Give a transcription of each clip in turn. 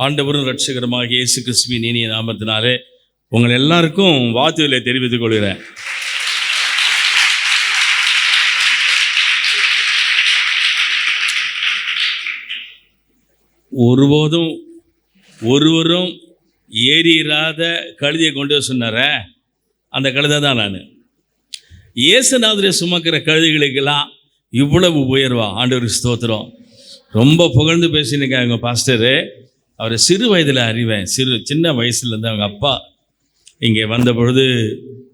ஆண்டவரும் இரட்சகருமாக இயேசு கிறிஸ்துவின் இனிய நாமத்தினாலே உங்கள் எல்லாருக்கும் வாழ்த்துக்களை தெரிவித்துக் கொள்கிறேன். ஒருவரும் ஏறியிராத கழுதையை கொண்டு சொன்னார, அந்த கழுதை தான் நான். இயேசுநாதரை சுமக்கிற கழுதைகளுக்கெல்லாம் இவ்வளவு உயர்வா? ஆண்டவருக்கு ஸ்தோத்திரம். ரொம்ப புகழ்ந்து பேசினிருக்காங்க எங்கள் பாஸ்டரு. அவரை சிறு வயதில் அறிவேன். சின்ன வயசுலேருந்து அவங்க அப்பா இங்கே வந்த பொழுது,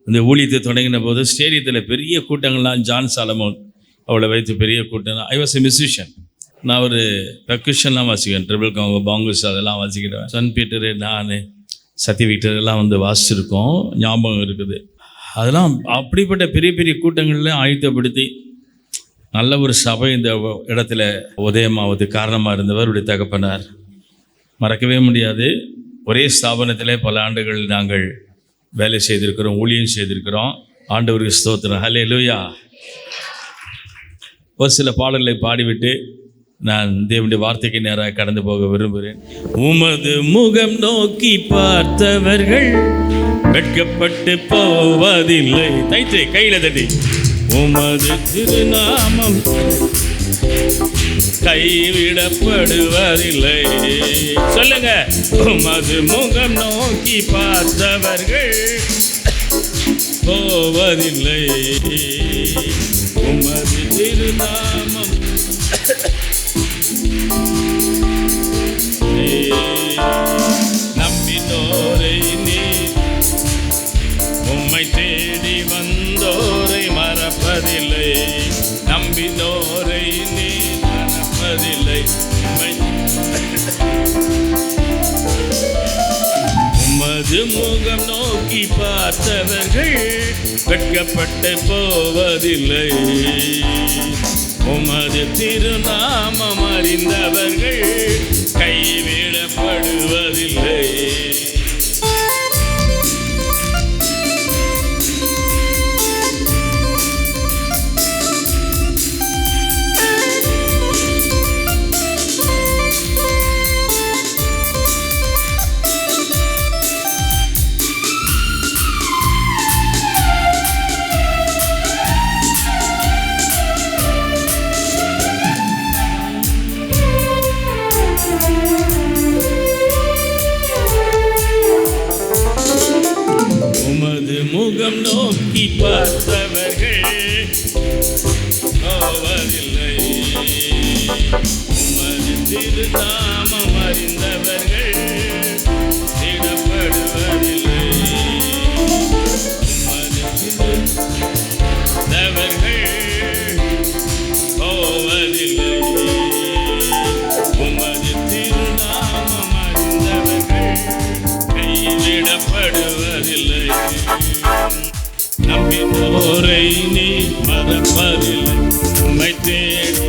இந்த ஊழியத்தை தொடங்கின போது ஸ்டேடியத்தில் பெரிய கூட்டங்கள்லாம், ஜான் சாலமோன் அவளை வைத்து பெரிய கூட்டம். I was a musician. நான் ஒரு பெர்குஷன்லாம் வாசிக்கிறேன், ட்ரிபிள் காங்கோ, பாங்குஸ் அதெல்லாம் வாசிக்கிறேன். சன் பீட்டரு, நான், சத்ய வீட்டர் எல்லாம் வந்து வாசிச்சிருக்கோம், ஞாபகம் இருக்குது. அதெல்லாம் அப்படிப்பட்ட பெரிய பெரிய கூட்டங்களில் ஆயத்தப்படுத்தி நல்ல ஒரு சபை இந்த இடத்துல உதயமாவது காரணமாக இருந்தவர் தகப்பனார். மறக்கவே முடியாது. ஒரே ஸ்தாபனத்திலே பல ஆண்டுகள் நாங்கள் வேலை செய்திருக்கிறோம், ஊழியம் செய்திருக்கிறோம். ஆண்டவருக்கு ஸ்தோத்திரம், ஹல்லேலூயா. ஒரு சில பாடல்களை பாடிவிட்டு நான் தேவனுடைய வார்த்தைக்கு நேராக கடந்து போக விரும்புகிறேன். உமது முகம் நோக்கி பார்த்தவர்கள் வெட்கப்பட்டு போவதில்லை. தைத்தே கையில தட்டி. உமது திருநாமம் கைவிடப்படுவதில்லை. சொல்லுங்க. உமது முகம் நோக்கி பார்த்தவர்கள் போவதில்லை. உமது திருநாமம் நம்பினோரை நீ, உம்மை தேடி வந்தோரை மறப்பதில்லை. நம்பினோரை நீ மறப்பதில்லை. உமது முகம் நோக்கி பார்த்தவர்கள் வெட்கப்பட்டு போவதில்லை. உமது திருநாமம் அறிந்தவர்கள் கைவிடப்படுவதில்லை. முகம் நோக்கி பார்த்தவர்கள் போவதில்லை. உமது திருநாமம் அறிந்தவர்கள் திடப்படுவதில்லை. உமது திருந்தவர்கள் போவதில்லை. உமது திருநாமம் அறிந்தவர்கள் கைவிடப்படுவதில்லை. நம்பினோரை நீ மறப்பதில்லை. உம்மை தேடி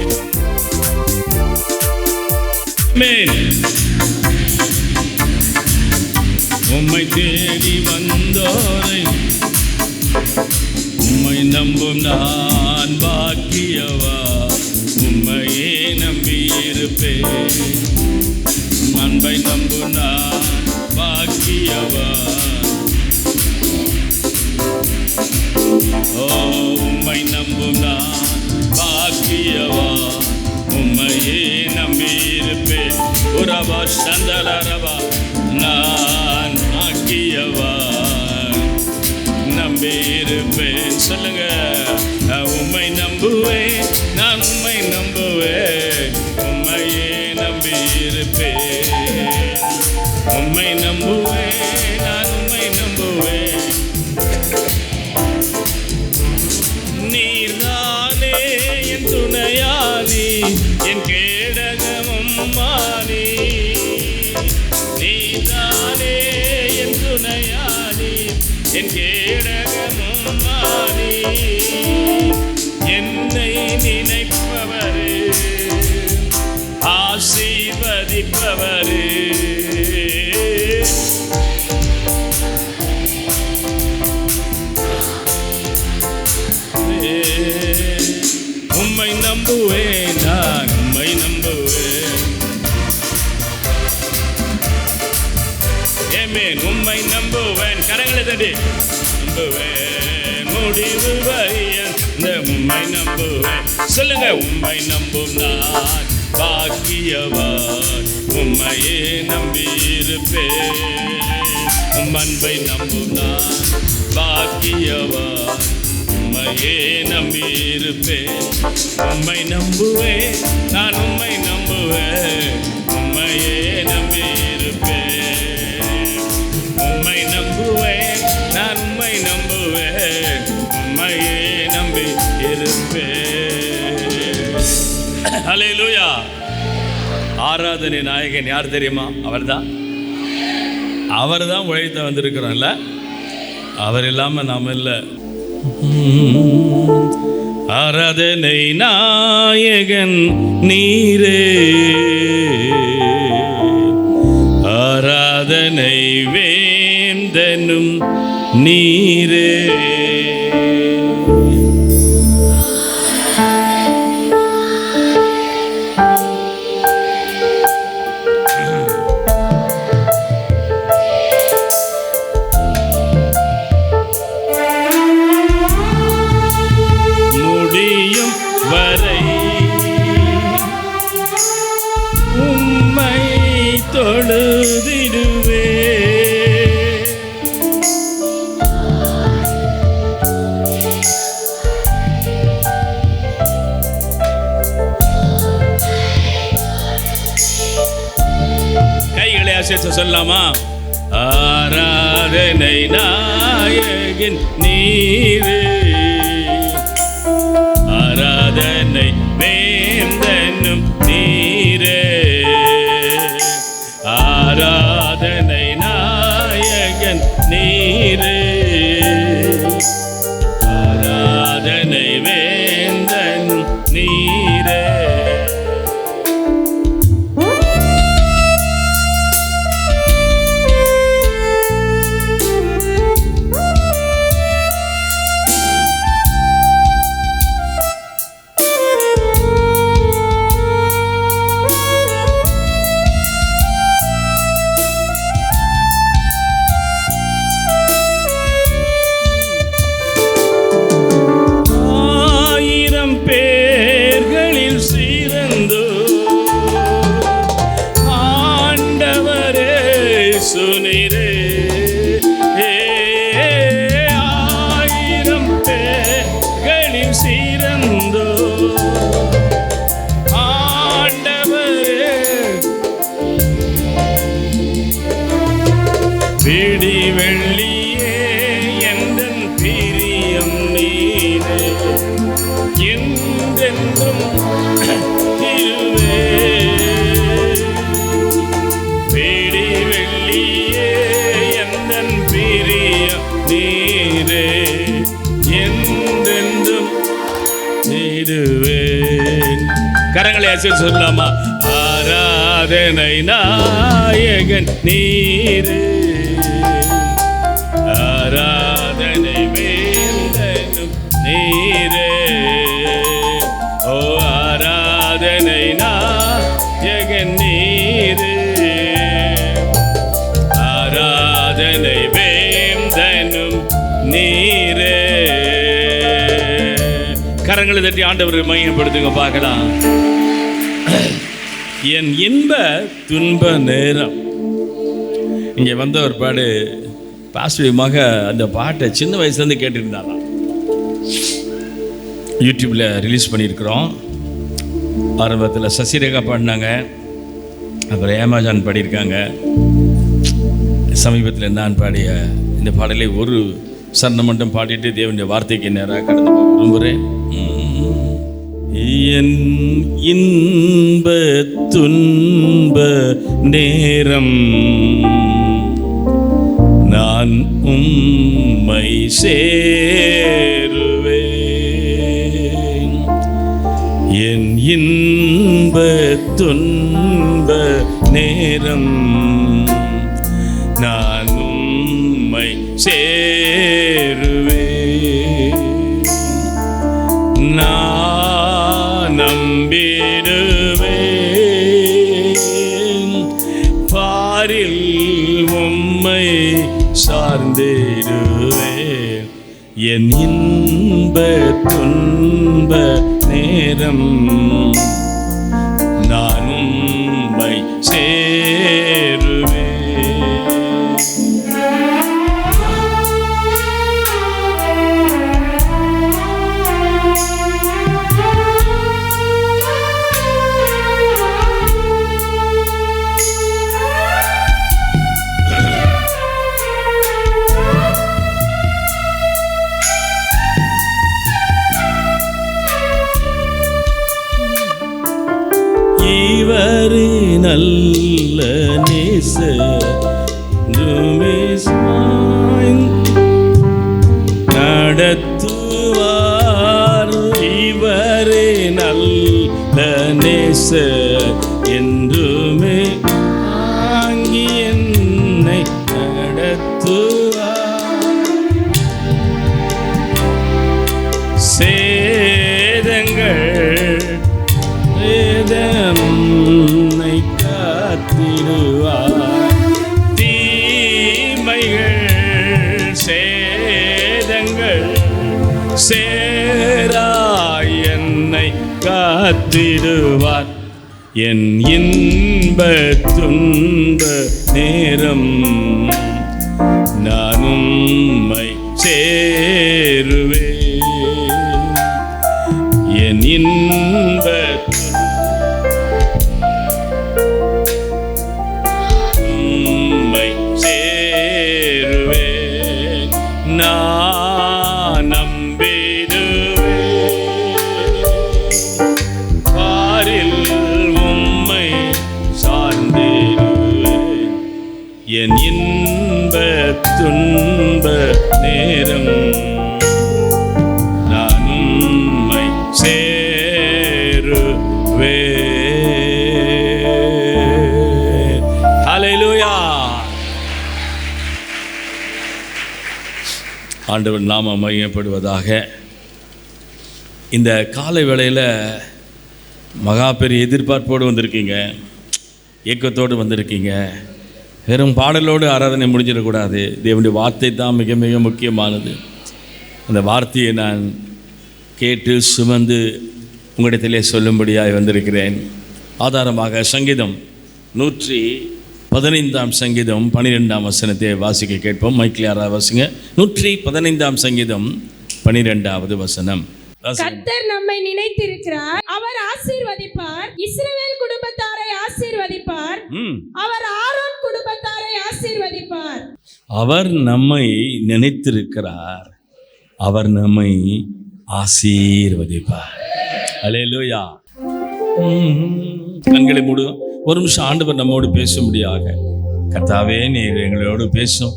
உம்மை தேடி வந்தோரை, உம்மை நம்பும் நான் பாக்கியவா. உம்மையே நம்பியிருப்பேன். அன்பை நம்பும் நான் பாக்கியவா. உம்மை நம்பும் நான் பாக்கியவா. உம்மையே நம்பியிருப்பேன். உறவா சந்தலரவா நான் பாக்கியவா. நம்பியிருப்பேன். சொல்லுங்க. உம்மை நம்புவேன், நான் உம்மை நம்புவேன். உம்மையே நம்பியிருப்பேன். உம்மை நம்புவேன், நான் உம்மை நம்புவேன். நீர்தானே என் துணையானி, என் கேடகமும் மானி. நீர்தானே என் துணையானி, என் கேடகமும் மானி. என்னை நினைப்பவரே, ஆசீர்வதிப்பவரே. உம்மை நம்புவேன், நான் உம்மை நம்புவேன். உம்மை நம்புவேன். கரங்களை தட்டி நம்புவேன், முடிவு இந்த உம்மை நம்புவேன். சொல்லுங்க, உம்மை நம்பும் நான் பாக்கியவான், உம்மையே நம்பியிருப்பேன். உம் அன்பை நம்பும் நான் பாக்கியவான், உம்மையே நம்பியிருப்பேன். உம்மை நம்புவேன், நான் உம்மை நம்புவேன், உம்மையே நம்பியிருப்பேன். உம்மை நம்புவேன், நான் உம்மை நம்புவேன், உம்மையே நம்பி இருப்பேன். ஹல்லேலூயா. ஆராதனை நாயகன் யார் தெரியுமா? அவர்தான் உழைத்த வந்திருக்கிறோம்ல, அவர் இல்லாம நாம் இல்லை. ஆராதனை நாயகன் நீரே, ஆராதனை வேந்தனும் நீரே. தொழுதிடுவே கைகளை அசைத்து சொல்லலாமா? ஆராதனை நாயகன் நீரே, ஆராதனை வேந்தனும் நீரே, ஆராதனை நாயகன் நீரே, ஆராதனை வேந்தனும் நீரே. சுனிரே ஆயிரம் பேர்களில் சிறந்தோ ஆண்டவரே, பிடி வெள்ளியே எந்தன் பிரியம் நீரே, எந்தென்றும் திருவே. நீரே என்றென்றும் நீடுவேன். கரங்களை அசைத்து சொல்லலாமா? ஆராதனை நாயகன் நீரே, ஆராதனை வேந்தனும் நீரே, ஓ ஆராதனை நாயகன் நீரே, ஆராதனை நீரே. கரங்களை தட்டி ஆண்டவரை மையப்படுத்துங்க பார்க்கலாம். என் இன்ப துன்ப நேரம். இங்கே வந்த ஒரு பாடு பாஸ்டர் மக அந்த பாட்டை சின்ன வயசுலேருந்து கேட்டுருந்தாலாம். யூடியூப்பில் ரிலீஸ் பண்ணியிருக்கிறோம். ஆரம்பத்தில் சசிரேகா பாடினாங்க, அப்புறம் ஏமாஜான் பாடியிருக்காங்க, சமீபத்தில் நான் பாடிய இந்த பாடலை ஒரு சரணம் மட்டும் பாடிட்டு தேவனுடைய வார்த்தைக்கு நேராக கடந்து போக விரும்புகிறேன். என் இன்ப துன்ப நேரம் நான் உம்மை சேருவேன். என் இன்ப துன்ப நேரம் நான் உம்மை சேருவேன். நான் நம்பிடுவேன், பாரில் உம்மை சார்ந்திடுவேன். என் இன்ப துன்ப நேரம் நான் உம்மை சேருவேன். இவரே நல்ல நேசர் நடத்துவார். இவரே நல்ல நேசர் என்றுமே தாங்கி என்னை நடத்துவார். சேதங்கள் என்னை காத்திடுவார். தீமைகள் சேதங்கள் சேராய் என்னை காத்திடுவார். என் இன்ப துன்ப நேரம் நான் உம்மை சேருவேன். என் இன்ப நான் நம்பிடுவேன். பாரில் உம்மை சார்ந்திடுவேன். என் இன்ப துன்ப நேரம் நான் உம்மை சேருவேன். ஹல்லேலூயா. ஆண்டவர் நாம மையப்படுவதாக. இந்த காலை வேளையில் மகா பெரிய எதிர்பார்ப்போடு வந்திருக்கீங்க, ஏக்கத்தோடு வந்திருக்கீங்க. வெறும் பாடலோடு ஆராதனை முடிஞ்சிடக்கூடாது. தேவனுடைய வார்த்தை தான் மிக மிக முக்கியமானது. அந்த வார்த்தையை நான் கேட்டு சுமந்து உங்களிடத்திலே சொல்லும்படியாக வந்திருக்கிறேன். ஆதாரமாக சங்கீதம் 115 சங்கீதம் 12 வசனத்தை வாசிக்க கேட்போம். மைக்கில் யாராவது வாசிங்க. 115 சங்கீதம் 12 வசனம். கர்த்தர் நம்மை நினைத்திருக்கிறார், அவர் ஆசீர்வதிப்பார். இஸ்ரவேல் குடும்பத்தாரை ஆசீர்வதிப்பார், அவர் ஆரோன் குடும்பத்தாரை ஆசீர்வதிப்பார். அவர் நம்மை நினைத்திருக்கிறார், அவர் நம்மை ஆசீர்வதிப்பார். அல்லேலூயா. கண்களை மூடு. ஒரு நிமிஷம் ஆண்டவர் நம்மோடு பேசும்படியாக. கர்த்தாவே, நீர் எங்களோடு பேசும்.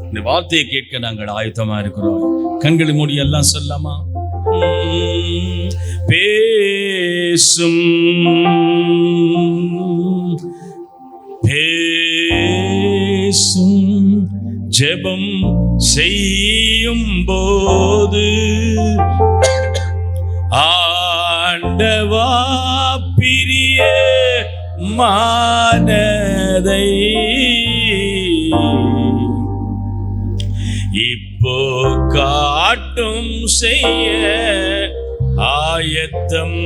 இந்த வார்த்தையை கேட்க நாங்கள் ஆயத்தமா இருக்கிறோம். கண்களை மூடி எல்லாம் சொல்லாமா? பேசும் பேசும் ஜெபம் செய்யும் போது ஆண்டவா பிரிய மானதை இப்போ காட்டும் செய்ய ஆயத்தம்.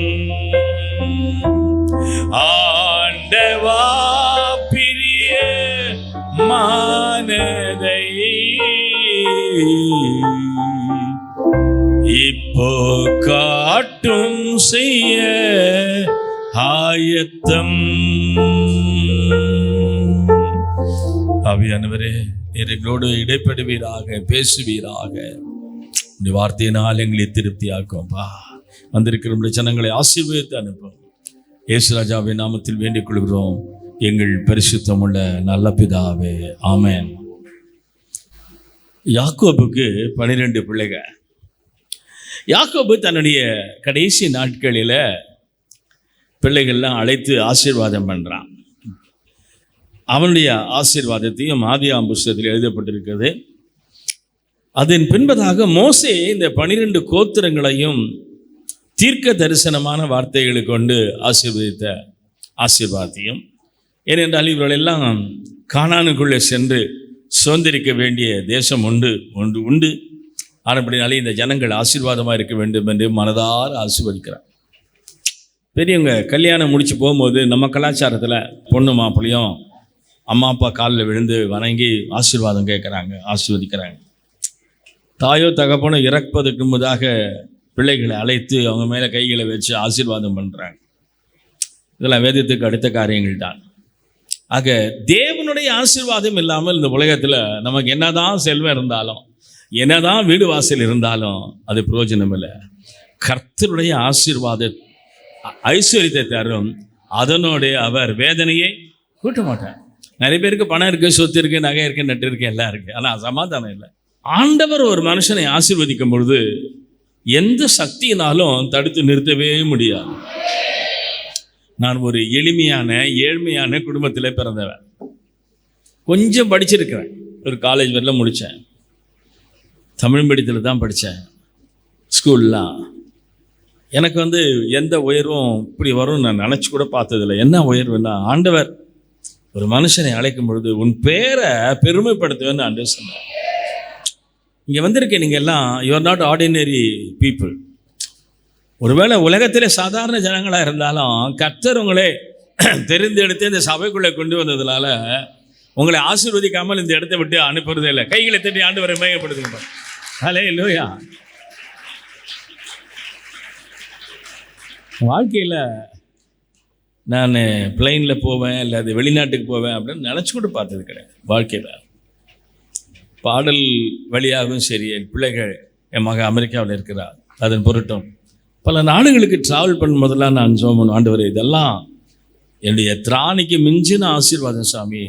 ஆண்டவா பிரிய மானதை இப்போ காட்டும் செய்ய ஆயத்தம். ஆவியானவரே, எங்களோடு இடைப்படுவீராக, பேசுவீராக. இந்த வார்த்தையினால் எங்களை திருப்தியாக்கும்பா. வந்திருக்கிற நம்முடைய ஜனங்களை ஆசீர்வதித்து அனுப்பும். இயேசு ராஜாவின் நாமத்தில் வேண்டிக் கொள்கிறோம் எங்கள் பரிசுத்தமுள்ள நல்ல பிதாவே, ஆமென். யாக்கோபுக்கு 12 பிள்ளைகள். யாக்கோபு தன்னுடைய கடைசி நாட்களில் பிள்ளைகள்லாம் அழைத்து ஆசீர்வாதம் பண்ணுறான். அவனுடைய ஆசீர்வாதத்தையும் ஆதியாகம புஸ்தகத்தில் எழுதப்பட்டிருக்கிறது. அதன் பின்பதாக மோசே இந்த 12 கோத்திரங்களையும் தீர்க்க தரிசனமான வார்த்தைகளை கொண்டு ஆசீர்வதித்த ஆசீர்வாதத்தையும், ஏனென்றால் இவர்கள் எல்லாம் கானானுக்குள்ளே சென்று சுதந்திரிக்க வேண்டிய தேசம் உண்டு. ஆனப்படினாலே இந்த ஜனங்கள் ஆசீர்வாதமாக இருக்க வேண்டும் என்று மனதார ஆசீர்வதிக்கிறார். பெரியவங்க கல்யாணம் முடித்து போகும்போது நம்ம கலாச்சாரத்தில் பொண்ணு மாப்பிள்ளையும் அம்மா அப்பா காலில் விழுந்து வணங்கி ஆசீர்வாதம் கேட்குறாங்க, ஆசீர்வதிக்கிறாங்க. தாயோ தகப்பனோ இறப்பதற்கு முன்னதாக பிள்ளைகளை அழைத்து அவங்க மேலே கைகளை வச்சு ஆசீர்வாதம் பண்ணுறாங்க. இதெல்லாம் வேதத்துக்கு அடுத்த காரியங்கள் தான். ஆக தேவனுடைய ஆசீர்வாதம் இல்லாமல் இந்த உலகத்தில் நமக்கு என்னதான் செல்வம் இருந்தாலும், என்னதான் வீடு வாசல் இருந்தாலும் அது பிரயோஜனம் இல்லை. கர்த்தருடைய ஆசீர்வாத ஐஸ்வர்யத்தை தரும், அதனோடைய அவர் வேதனையை கூட்ட மாட்டார். நிறைய பேருக்கு பணம் இருக்குது, சொத்து இருக்குது, நகை இருக்குது, நட்டு இருக்குது, எல்லாம் இருக்குது, ஆனால் சமாதானம் இல்லை. ஆண்டவர் ஒரு மனுஷனை ஆசீர்வதிக்கும் பொழுது எந்த சக்தியினாலும் தடுத்து நிறுத்தவே முடியாது. நான் ஒரு எளிமையான ஏழ்மையான குடும்பத்தில் பிறந்தவன். கொஞ்சம் படிச்சிருக்கிறேன், ஒரு காலேஜ் வரலாம் முடித்தேன். தமிழ் மீடியத்தில் தான் படித்தேன். ஸ்கூல்லாம் எனக்கு எந்த உயர்வும் இப்படி வரும் நான் நினச்சி கூட பார்த்ததில்லை. என்ன உயர்வுன்னா, ஆண்டவர் ஒரு மனுஷனை அழைக்கும் பொழுது உன் பேரை பெருமைப்படுத்துவேன்னு ஆண்டவர் சொன்னார். இங்கே வந்திருக்கேன் நீங்கள் எல்லாம், you are not ordinary people. ஒருவேளை உலகத்திலே சாதாரண ஜனங்களாக இருந்தாலும் கர்த்தர் உங்களை தெரிந்தெடுத்து இந்த சபைக்குள்ளே கொண்டு வந்ததுனால உங்களை ஆசீர்வதிக்காமல் இந்த இடத்தை விட்டு அனுப்புறதே இல்லை. கைகளை தட்டி ஆண்டவரை மகிமைப்படுத்துங்க. ஹல்லேலூயா. வாழ்க்கையில் நான் பிளைனில் போவேன் இல்லை அது வெளிநாட்டுக்கு போவேன் அப்படின்னு நினச்சி கூட பார்த்தது கிடையாது. வாழ்க்கையில் பாடல் வழியாகவும் சரி, என் பிள்ளைகள், என் மக அமெரிக்காவில் இருக்கிறார், அதன் பொருட்டும் பல நாடுகளுக்கு ட்ராவல் பண்ணும் போதெல்லாம் நான் ஜெபம் ஆண்டவரே, இதெல்லாம் என்னுடைய திராணிக்கு மிஞ்சின ஆசீர்வாதம் சாமி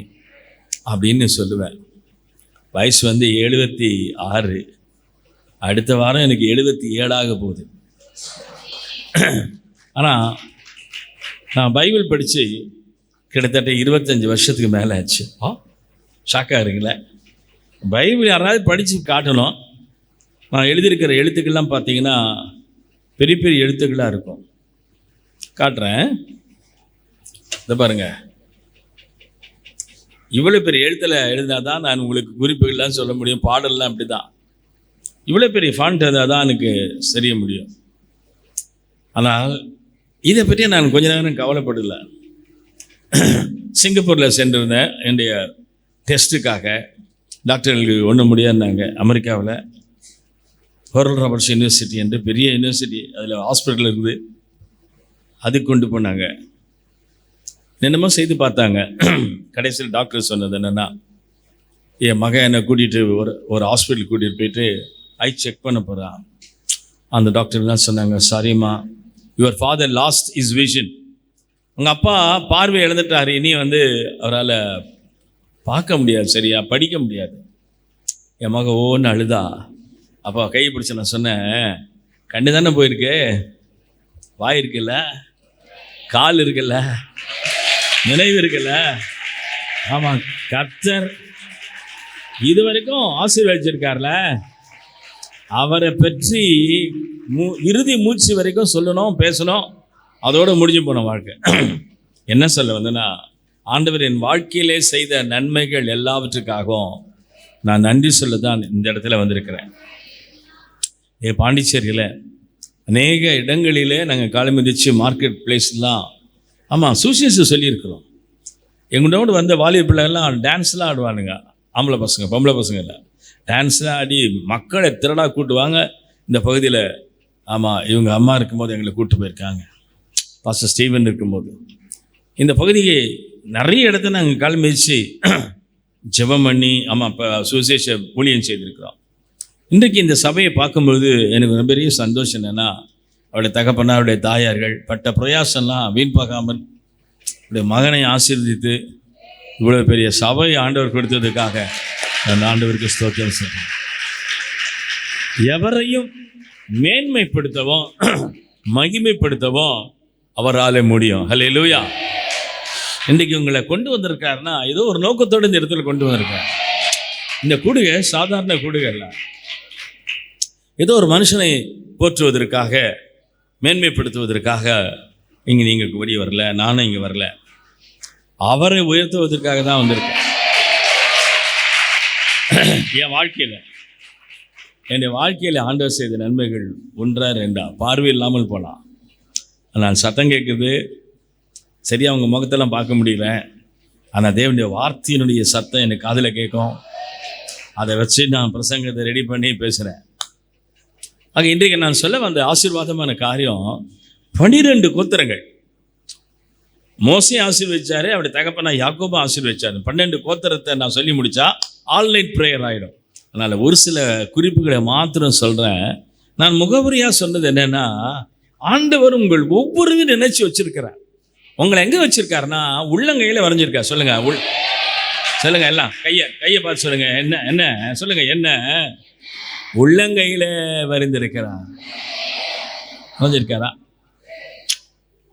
அப்படின்னு சொல்லுவேன். வயசு 76, அடுத்த வாரம் எனக்கு 77 போகுது. ஆனால் நான் பைபிள் படித்து கிட்டத்தட்ட 25 வருஷத்துக்கு மேலே ஆச்சு. ஷாக்காக இருக்குல்ல? பைபிள் யாராவது படித்து காட்டணும். நான் எழுதியிருக்கிற எழுத்துக்கள்லாம் பார்த்தீங்கன்னா பெரிய பெரிய எழுத்துக்களாக இருக்கும். காட்டுறேன், இதை பாருங்க. இவ்வளோ பெரிய எழுத்தில் எழுதினா தான் நான் உங்களுக்கு குறிப்புகள்லாம் சொல்ல முடியும். பாடல்லாம் அப்படி தான், இவ்வளோ பெரிய ஃபாண்ட் இருந்தால் தான் எனக்கு தெரிய முடியும். ஆனால் இதை பற்றி நான் கொஞ்ச நேரம் கவலைப்படலை. சிங்கப்பூரில் சென்றிருந்தேன் என்னுடைய டெஸ்ட்டுக்காக. டாக்டர்களுக்கு ஒன்றும் முடியாதுனாங்க. அமெரிக்காவில் ஓரல் ராபர்ட்ஸ் யூனிவர்சிட்டி என்று பெரிய யூனிவர்சிட்டி, அதில் ஹாஸ்பிட்டல் இருக்குது, அதுக்கு கொண்டு போனாங்க. என்னமோ செய்து பார்த்தாங்க. கடைசியில் டாக்டர் சொன்னது என்னென்னா, என் மகன் என்னை கூட்டிகிட்டு ஒரு ஹாஸ்பிட்டலுக்கு கூட்டிகிட்டு போயிட்டு ஐ செக் பண்ண போகிறான். அந்த டாக்டர் தான் சொன்னாங்க, சாரிம்மா, your father last is vision. உங்கள் அப்பா பார்வை இழந்துட்டார், இனி அவரால் பார்க்க முடியாது, சரியா படிக்க முடியாது. என் மக ஓன்னு அழுதா. அப்போ கை பிடிச்சி நான் சொன்னேன், கண்ணு தானே போயிருக்கு, வாய் இருக்குல்ல, கால் இருக்குல்ல, நினைவு இருக்குல்ல. ஆமாம், கர்த்தர் இது வரைக்கும் ஆசீர்வதிச்சிருக்கார்ல, அவரை பற்றி இறுதி மூச்சு வரைக்கும் சொல்லணும், பேசணும், அதோடு முடிஞ்சு போன வாழ்க்கை. என்ன சொல்ல வந்தேன்னா, ஆண்டவர் என் வாழ்க்கையிலே செய்த நன்மைகள் எல்லாவற்றுக்காகவும் நான் நன்றி சொல்ல தான் இந்த இடத்துல வந்திருக்கிறேன். பாண்டிச்சேரியில் அநேக இடங்களிலே நாங்கள் காலை மிதித்து மார்க்கெட் பிளேஸ்லாம், ஆமாம், சூசியஸு சொல்லியிருக்கிறோம். எங்களோடு வந்த வாலிப பிள்ளைகள்லாம் டான்ஸ்லாம் ஆடுவானுங்க. ஆம்பளை பசங்க, பொம்பளை பசங்க இல்லை, டான்ஸ்லாம் ஆடி மக்களை திரளாக கூட்டுவாங்க இந்த பகுதியில். ஆமாம், இவங்க அம்மா இருக்கும்போது எங்களை கூப்பிட்டு போயிருக்காங்க, பாஸ்டர் ஸ்டீவன் இருக்கும்போது. இந்த பகுதிக்கு நிறைய இடத்த நாங்கள் கால் மிதித்து ஜெபம் பண்ணி, ஆமாம், இப்போ சுவிசேஷ ஊழியம் செய்திருக்கிறோம். இன்றைக்கு இந்த சபையை பார்க்கும்பொழுது எனக்கு ஒரு பெரிய சந்தோஷம் என்னென்னா, அவருடைய தகப்பனா, அவருடைய தாயார்கள் பட்ட பிரயாசம்லாம் வீண் பார்க்காமல் அவருடைய மகனை ஆசீர்வதித்து இவ்வளோ பெரிய சபை ஆண்டவர் கொடுத்ததுக்காக அந்த ஆண்டவருக்கு ஸ்தோத்திரம் சொல்றேன். எவரையும் மேன்மைப்படுத்தவும் மகிமைப்படுத்தவும் அவரால் முடியும். ஹல்லேலூயா. இன்றைக்கு உங்களை கொண்டு வந்திருக்காருன்னா ஏதோ ஒரு நோக்கத்தோடு இந்த இடத்துல கொண்டு வந்திருக்காரு. இந்த கூடுகை சாதாரண கூடுகை இல்லை. ஏதோ ஒரு மனுஷனை போற்றுவதற்காக, மேன்மைப்படுத்துவதற்காக இங்கே நீங்கள் வெளியே வரல, நானும் இங்கே வரல. அவரை உயர்த்துவதற்காக தான் வந்திருக்கேன். என் வாழ்க்கையில் என்னுடைய வாழ்க்கையில் ஆண்டவர் செய்த நன்மைகள் 1 2 பார்வை இல்லாமல் போகலாம். ஆனால் சத்தம் கேட்குது, சரியாக அவங்க முகத்தெல்லாம் பார்க்க முடியல. ஆனால் தேவனுடைய வார்த்தையினுடைய சத்தம் எனக்கு காதில் கேட்கும். அதை வச்சு நான் பிரசங்கத்தை ரெடி பண்ணி பேசுகிறேன். ஆக இன்றைக்கு நான் சொல்ல வந்த ஆசீர்வாதமான காரியம் 12 கோத்திரங்கள். மோசே ஆசீர்வதிச்சாரு, அவருடைய தகப்பனா யாக்கோபு ஆசீர்வதிச்சாரு. 12 கோத்திரத்தை நான் சொல்லி முடித்தா ஆல்நைட் ப்ரேயர் ஆகிடும். அதனால் ஒரு சில குறிப்புகளை மாத்திரம் சொல்கிறேன். நான் முகவரியாக சொன்னது என்னென்னா, ஆண்டவர் உங்கள் ஒவ்வொருவரும் நினைச்சு வச்சிருக்கிறார். உங்களை எங்கே வச்சிருக்காருன்னா உள்ளங்கையில் வரைஞ்சிருக்கார். சொல்லுங்கள், சொல்லுங்கள், எல்லாம் கையை பார்த்து சொல்லுங்கள். என்ன சொல்லுங்கள், என்ன உள்ளங்கையில் வரைந்திருக்கிறார். வரைஞ்சிருக்காரா?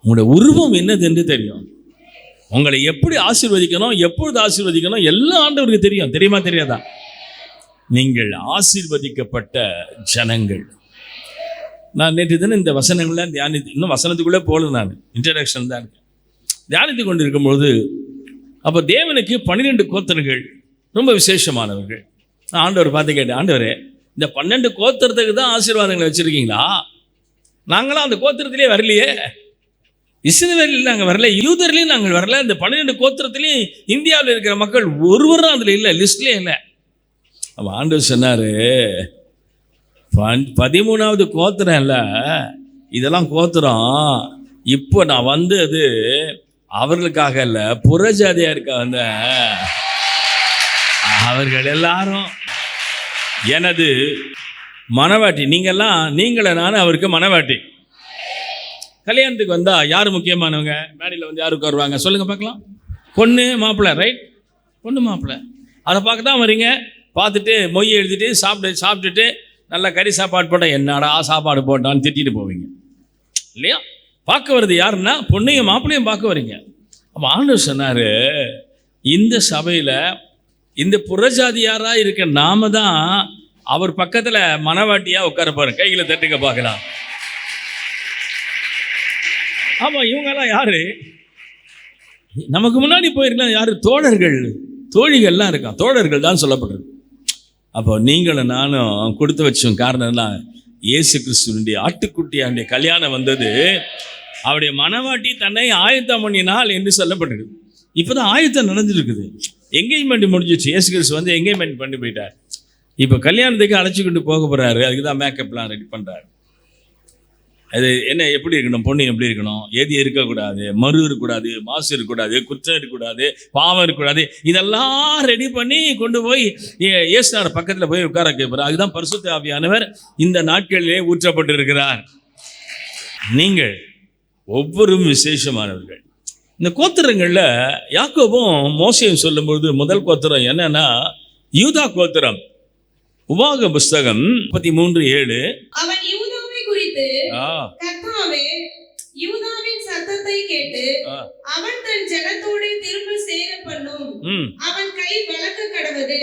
உங்களோட உருவம் என்னது என்று தெரியும். உங்களை எப்படி ஆசீர்வதிக்கணும், எப்பொழுது ஆசீர்வதிக்கணும் எல்லாம் ஆண்டவருக்கு தெரியும். தெரியுமா, தெரியாதா? நீங்கள் ஆசீர்வதிக்கப்பட்ட ஜனங்கள். நான் நேற்று தினம் இந்த வசனங்கள்லாம் இன்னும் வசனத்துக்குள்ளே போகல, நான் இன்ட்ரடக்ஷன் தான் இருக்கேன். தியானித்து கொண்டு இருக்கும்பொழுது அப்போ தேவனுக்கு 12 கோத்திரங்கள் ரொம்ப விசேஷமானவர்கள். நான் ஆண்டவர் பார்த்து கேட்டேன், ஆண்டவரே இந்த 12 கோத்திரத்துக்கு தான் ஆசீர்வாதங்களை வச்சுருக்கீங்களா? நாங்களாம் அந்த கோத்திரத்திலே வரலையே. இஸ்ரவேலில் நாங்கள் வரல, யூதர்லையும் நாங்கள் வரல. இந்த 12 கோத்திரத்திலையும் இந்தியாவில் இருக்கிற மக்கள் ஒருவரும் அதில் இல்லை, லிஸ்ட்லேயே இல்லை. அப்போ ஆண்டவர் சொன்னார், 13வது கோத்திரம் இல்லை, இதெல்லாம் கோத்திரம். இப்போ நான் வந்தது அவர்களுக்காக இல்லை, புறஜாதியாக இருக்க வந்த அவர்கள் எல்லாரும் எனது மனவாட்டி. நீங்கள நான் அவருக்கு மனவாட்டி. கல்யாணத்துக்கு வந்தால் யார் முக்கியமானவங்க? மேடையில் வந்து யாருக்கு வருவாங்க சொல்லுங்கள் பார்க்கலாம்? பொண்ணு மாப்பிள்ளை, ரைட்? பொண்ணு மாப்பிள்ளை. அதை பார்க்க தான் வரீங்க. பார்த்துட்டு மொய் எழுதிட்டு சாப்பிட்டுட்டு நல்லா கறி சாப்பாடு போட்டால் என்னடா சாப்பாடு போட்டான்னு திட்டிட்டு போவீங்க இல்லையா? பார்க்க வருது யாருன்னா பொண்ணையும் மாப்பிள்ளையும் பார்க்க வரீங்க. அப்போ ஆண்டவர் சொன்னார், இந்த சபையில் இந்த புறஜாதியாராக இருக்க நாம தான் அவர் பக்கத்தில் மனவாட்டியாக உட்கார பாருங்க. கைகளை தட்டுக்க பார்க்கலாம். ஆமாம், இவங்கெல்லாம் யாரு? நமக்கு முன்னாடி போயிருக்கலாம். யாரு? தோழர்கள், தோழிகள்லாம் இருக்கான். தோழர்கள் தான் சொல்லப்படுறது. அப்போ நீங்களும் நானும் கொடுத்து வச்சோம். காரணம்லாம் இயேசு கிறிஸ்துவனுடைய ஆட்டுக்குட்டியாருடைய கல்யாணம் வந்தது. அவருடைய மனவாட்டி தன்னை ஆயத்தம் பண்ணினாள் என்று சொல்லப்பட்டது. இப்போதான் ஆயத்தம் நடந்துருக்குது. என்கேஜ்மெண்ட் முடிஞ்சிச்சு. இயேசு கிறிஸ்து வந்து என்கேஜ்மெண்ட் பண்ணி போயிட்டார். இப்போ கல்யாணத்துக்கு அழைச்சிக்கிட்டு போக போகிறாரு. அதுக்கு தான் மேக்கப்லாம் ரெடி பண்ணுறாரு. அது என்ன, எப்படி இருக்கணும், பொண்ணு எப்படி இருக்கணும், எது இருக்கக்கூடாது, மறு இருக்கக்கூடாது, மாசு இருக்கக்கூடாது, குற்றம் இருக்கக்கூடாது, பாவம் இருக்கக்கூடாது, இதெல்லாம் ரெடி பண்ணி கொண்டு போய் இயேசுநாதர் பக்கத்தில் போய் உட்கார கேட்பார். அதுதான் பரிசுத்த ஆவியானவர் இந்த நாட்களிலே ஊற்றப்பட்டிருக்கிறார். நீங்கள் ஒவ்வொருவரும் விசேஷமானவர்கள். இந்த கோத்திரங்களில் யாக்கோபும் மோசேயும் சொல்லும்பொழுது முதல் கோத்திரம் என்னன்னா யூதா கோத்திரம். உபாக புஸ்தகம் 33:7. அவன் யூதாவை குறித்து, கர்த்தாவே யூதாவின் சத்தத்தை கேட்டு அவன் தன் ஜனத்தோடு திரும்ப சேர பண்ணும். அவன் கை பலக்க கடவது.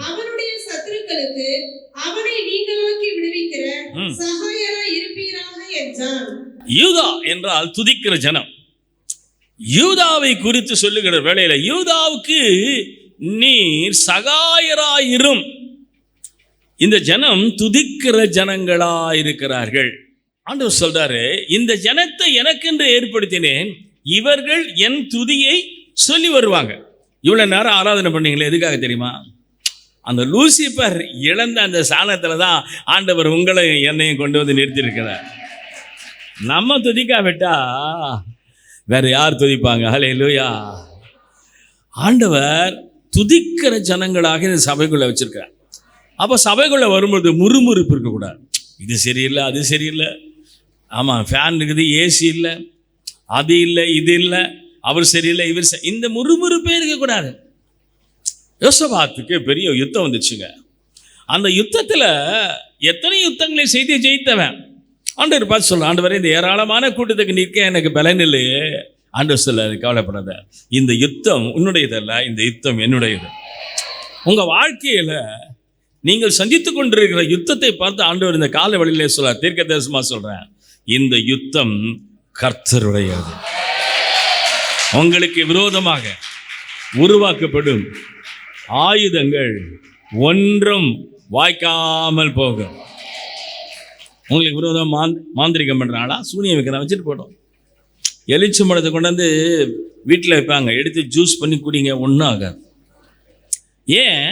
அவனுடைய சத்துருக்களுக்கு அவனை நீங்களாக்கி விடுவிக்கிற சகாயராய் இருப்பீராக என்றான். யூதா என்றால் துதிக்கிற ஜனம். யூதாவை குறித்து சொல்லுகிற வேளையில யூதாவுக்கு நீர் சகாயராயிரும். இந்த ஜனம் துதிக்கிற ஜனங்களாயிருக்கிறார்கள். ஆண்டவர் சொல்றாரு, இந்த ஜனத்தை எனக்கென்று ஏற்படுத்தினேன், இவர்கள் என் துதியை சொல்லி வருவாங்க. இவ்வளவு நேரம் ஆராதனை பண்ணீங்களே, எதுக்காக தெரியுமா? அந்த லூசிபர் இழந்த அந்த ஸ்தானத்துல தான் ஆண்டவர் உங்களையும் என்னையும் கொண்டு வந்து நிறுத்தியிருக்கிறார். நம்ம துதிக்காவிட்டா வேற யார் துதிப்பாங்க? ஹல்லேலூயா. ஆண்டவர் துதிக்கிற ஜனங்களாக இந்த சபைக்குள்ள வச்சிருக்கிறார். அப்போ சபைக்குள்ள வரும்போது முறுமுறுப்பு இருக்கக்கூடாது. இது சரியில்லை, அது சரியில்லை, ஆமாம் ஃபேன் இருக்குது, ஏசி இல்லை, அது இல்லை, இது இல்லை, அவர் சரியில்லை, இவர் இந்த முறுமுறுப்பே இருக்கக்கூடாது. யோசபாத்துக்கு பெரிய யுத்தம் வந்துச்சுங்க. அந்த யுத்தத்தில் எத்தனை யுத்தங்களை செய்து ஜெயித்தவன். ஆண்டவர் பார்த்து சொல்ல, ஆண்டவரே இந்த ஏராளமான கூட்டத்துக்கு நிற்க எனக்கு பலன் இல்லையே. ஆண்டவர் சொல்ல, கவலைப்படாத, இந்த யுத்தம் உன்னுடையதல்ல, இந்த யுத்தம் என்னுடையது. உங்கள் வாழ்க்கையில் நீங்கள் சந்தித்து கொண்டிருக்கிற யுத்தத்தை பார்த்து ஆண்டவர் இந்த கால வழியிலே சொல்ல, தீர்க்கதரிசனமா சொல்றேன், இந்த யுத்தம் கர்த்தருடையது. உங்களுக்கு விரோதமாக உருவாக்கப்படும் ஆயுதங்கள் ஒன்றும் வாய்க்காமல் போகும். உங்களுக்கு விரோதம் மாந்திரிகம் பண்ணுறாங்களா, சூனியம் வைக்கிறா, வச்சுட்டு போட்டோம். எலுமிச்சம்பழத்தை கொண்டாந்து வீட்டில் வைப்பாங்க, எடுத்து ஜூஸ் பண்ணி குடிங்க, ஒன்றும் ஆகாது. ஏன்?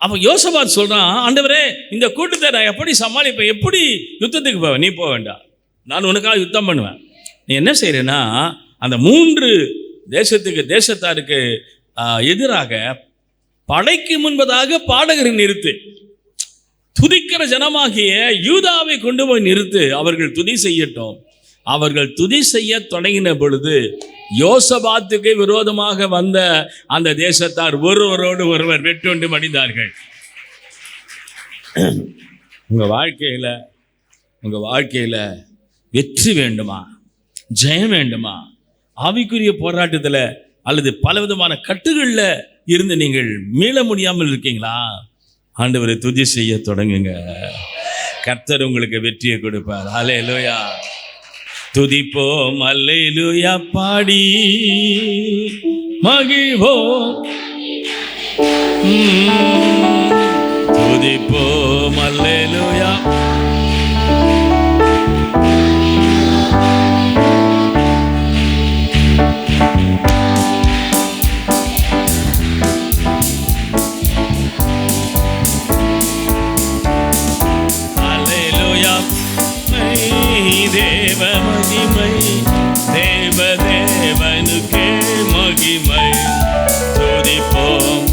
அப்போ யோசபாத் சொல்கிறான், ஆண்டவரே இந்த கூட்டத்தை நான் எப்படி சமாளிப்பேன், எப்படி யுத்தத்துக்கு போவேன்? நீ போக வேண்டாம், நான் உனக்காக யுத்தம் பண்ணுவேன். நீ என்ன செய்கிறேன்னா, அந்த 3 தேசத்தாருக்கு எதிராக படைக்கு முன்பதாக பாடகரை நிறுத்து, துதிக்கிற ஜனமாகிய யூதாவை கொண்டு போய் நிறுத்து, அவர்கள் துதி செய்யட்டும். அவர்கள் துதி செய்ய தொடங்கின பொழுது யோசபாத்துக்கு விரோதமாக வந்த அந்த தேசத்தார் ஒருவரோடு ஒருவர் வெட்டுண்டு மடிந்தார்கள். உங்கள் வாழ்க்கையில் வெற்றி வேண்டுமா, ஜெயம் வேண்டுமா, ஆவிக்குரிய போராட்டத்தில் அல்லது பலவிதமான கட்டுகளில் இருந்து நீங்கள் மீள முடியாமல் இருக்கீங்களா? ஆண்டவரை துதி செய்ய தொடங்குங்க. கர்த்தர் உங்களுக்கு வெற்றியை கொடுப்பார். அல்லேலூயா. துதிப்போம் அல்லேலூயா பாடி மகிழ்வோம், துதிப்போம் அல்லேலூயா. தேவ மகிமை, தேவ தேவனுக்கே மகிமை, துதிப்போம்.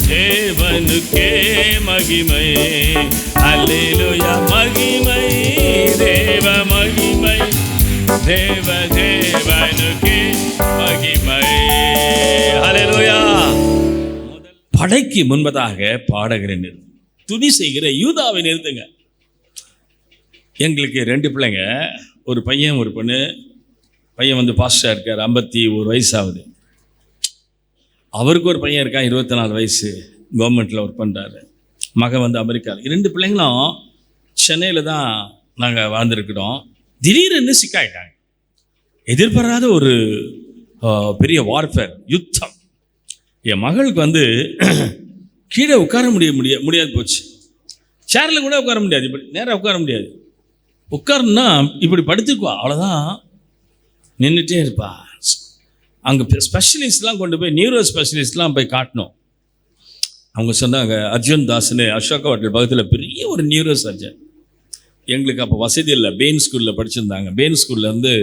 தேவனுக்கே மகிமை, அல்லேலூயா. மகிமை, தேவ மகிமை, தேவ தேவனுக்கே மகிமை, அல்லேலூயா. படைக்கு முன்பதாக பாடகரை நிறுத்து, துதி செய்கிற யூதாவை நிறுத்துங்க. எங்களுக்கு 2 பிள்ளைங்க, ஒரு பையன் ஒரு பொண்ணு. பையன் வந்து பாஸ்டராக இருக்கார், 51 வயசு ஆகுது. அவருக்கு ஒரு பையன் இருக்கான், 24 வயசு, கவர்மெண்ட்டில் ஒர்க் பண்ணுறாரு. மகன் வந்து அமெரிக்காவில். 2 பிள்ளைங்களும் சென்னையில் தான் நாங்கள் வாழ்ந்துருக்கிறோம். திடீர்னு சிக்காயிட்டாங்க. எதிர்பாராத ஒரு பெரிய வார்ஃபேர், யுத்தம். என் மகளுக்கு வந்து கீழே உட்கார முடியாது போச்சு. சேரில் கூட உட்கார முடியாது, இப்படி நேராக உட்கார முடியாது. உட்காரன்னா இப்படி படுத்துக்குவா, அவ்வளோதான், நின்றுட்டே இருப்பா. அங்கே ஸ்பெஷலிஸ்ட்லாம் கொண்டு போய், நியூரோ ஸ்பெஷலிஸ்ட்லாம் போய் காட்டணும். அவங்க சொன்னாங்க, அர்ஜுன் தாஸ்னு அசோகா ஹோட்டல் பக்கத்தில் பெரிய ஒரு நியூரோ சர்ஜன். எங்களுக்கு அப்போ வசதி இல்லை, பெயின் ஸ்கூலில் படிச்சிருந்தாங்க. பெயின் ஸ்கூல்லேருந்து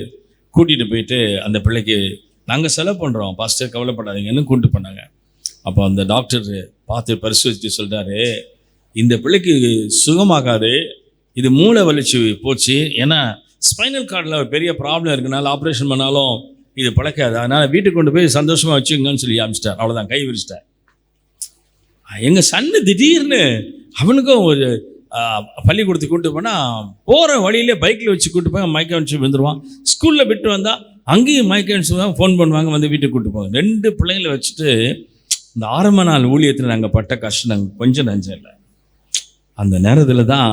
கூட்டிகிட்டு போயிட்டு அந்த பிள்ளைக்கு நாங்கள் செலவு பண்ணுறோம் பாஸ்டர், கவலைப்படாதீங்கன்னு கூப்பிட்டு பண்ணாங்க. அப்போ அந்த டாக்டர் பார்த்து பரிசோதித்து சொல்கிறாரு, இந்த பிள்ளைக்கு சுகமாகாது, இது மூளை வலிச்சு போச்சு, ஏன்னா ஸ்பைனல் கார்டில் ஒரு பெரிய ப்ராப்ளம் இருக்குனால ஆப்ரேஷன் பண்ணாலும் இது பழக்காது, அதனால் வீட்டுக்கு கொண்டு போய் சந்தோஷமாக வச்சுங்கன்னு சொல்லி ஆரம்பிச்சிட்டார். அவ்வளோதான், கை விரிச்சிட்டார். எங்கள் சன்னு திடீர்னு அவனுக்கும் ஒரு பள்ளிக்கூடத்துக்கு கூப்பிட்டு போனால் போகிற வழியிலே பைக்கில் வச்சு கூப்பிட்டு போய் மயக்க அடிச்சு விழுந்துருவான். ஸ்கூலில் விட்டு வந்தால் அங்கேயும் மயக்க அடிச்சு தான் ஃபோன் பண்ணுவாங்க, வந்து வீட்டுக்கு கூப்பிட்டு போவாங்க. 2 பிள்ளைங்களை வச்சுட்டு இந்த ஆரம்ப நாள் ஊழியத்தில் நாங்கள் பட்ட கஷ்டம் நாங்கள் கொஞ்சம் நஞ்சம் இல்லை. அந்த நேரத்தில் தான்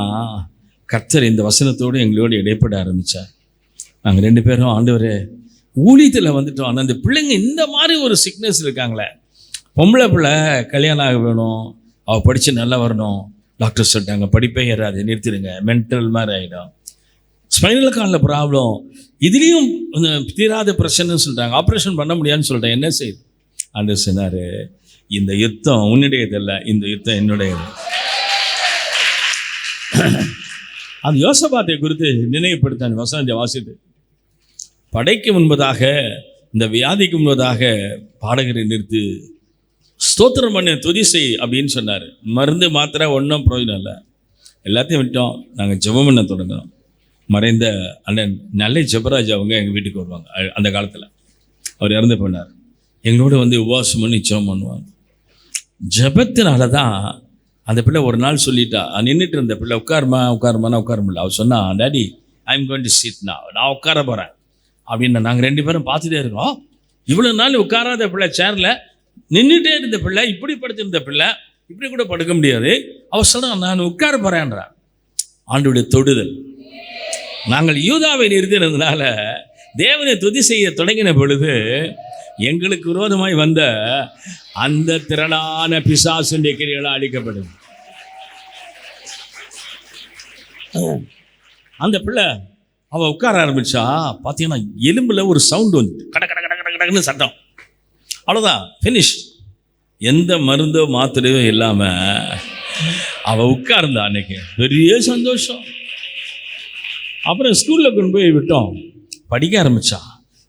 கர்த்தர் இந்த வசனத்தோடு எங்களோடு இடைப்பட ஆரம்பித்தார். நாங்கள் 2 பேரும், ஆண்டவரே ஊழியத்தில் வந்துட்டோம், ஆனால் அந்த பிள்ளைங்க இந்த மாதிரி ஒரு சிக்னஸ் இருக்காங்களே, பொம்பளை பிள்ளை கல்யாணம் ஆக வேணும், அவள் படித்து நல்லா வரணும். டாக்டர் சொல்லிட்டாங்க, படிப்பே ஏறாது, நிறுத்திடுங்க, மென்டல் மாதிரி ஆகிடும். ஸ்பைனல் கார்டில் ப்ராப்ளம், இதுலேயும் தீராத பிரச்சனைன்னு சொல்லிட்டாங்க, ஆப்ரேஷன் பண்ண முடியாதுன்னு சொல்லிட்டேன். என்ன செய்யுது? அந்த சொன்னார், இந்த யுத்தம் உன்னுடையது இல்லை, இந்த யுத்தம் என்னுடையது. அந்த யோசபாத்தை குறித்து நினைவுபடுத்த வசனத்தை வாசித்து, படைக்கு முன்பதாக, இந்த வியாதிக்கு முன்பதாக பாடகரை நிறுத்து, ஸ்தோத்திரம் பண்ண, துதி செய் அப்படின்னு சொன்னார். மருந்து மாத்திரை ஒன்றும் பிரயோஜனம் இல்லை, எல்லாத்தையும் விட்டோம். நாங்கள் ஜெபம் பண்ண தொடங்கினோம். மறைந்த அண்ணன் நல்ல ஜெபராஜ் அவங்க எங்கள் வீட்டுக்கு வருவாங்க. அந்த காலத்தில் அவர் இறந்து போனார். எங்களோட வந்து உபவாசம் பண்ணி ஜெபம் பண்ணுவாங்க. ஜெபத்தினால தான் அந்த பிள்ளை ஒரு நாள் சொல்லிட்டா, நின்றுட்டு இருந்த பிள்ளை, உட்காருமானா உட்கார முடியல. அவர் சொன்னா, daddy I am going to sit now, நான் உட்கார போகிறேன் அப்படின்னு. நாங்கள் 2 பேரும் பார்த்துட்டே இருக்கோம். இவ்வளோ நாள் உட்காராத பிள்ளை சேரில் நின்றுட்டே இருந்த பிள்ளை, இப்படி படுத்திருந்த பிள்ளை இப்படி கூட படுக்க முடியாது. அவர் சொல்கிறான், நான் உட்கார போகிறேன்றான். ஆண்டவருடைய தொடுதல். நாங்கள் யூதாவை நிறுத்தினதுனால தேவனை துதி செய்ய தொடங்கின பொழுது எங்களுக்கு விரோதமாய் வந்த அந்த திரளான பிசாசுடைய கிரியைகளால் அழிக்கப்படும். அந்த பிள்ளை அவள் உட்கார ஆரம்பிச்சா பார்த்தீங்கன்னா எலும்பில் ஒரு சவுண்டு வந்து கட கட கட கட கடன்னு சட்டம். அவ்வளோதான், ஃபினிஷ். எந்த மருந்தோ மாத்திரையோ இல்லாமல் அவள் உட்கார்ந்தா. அன்னைக்கு பெரிய சந்தோஷம். அப்புறம் ஸ்கூலில் கொண்டு போய் விட்டோம், படிக்க ஆரம்பித்தா.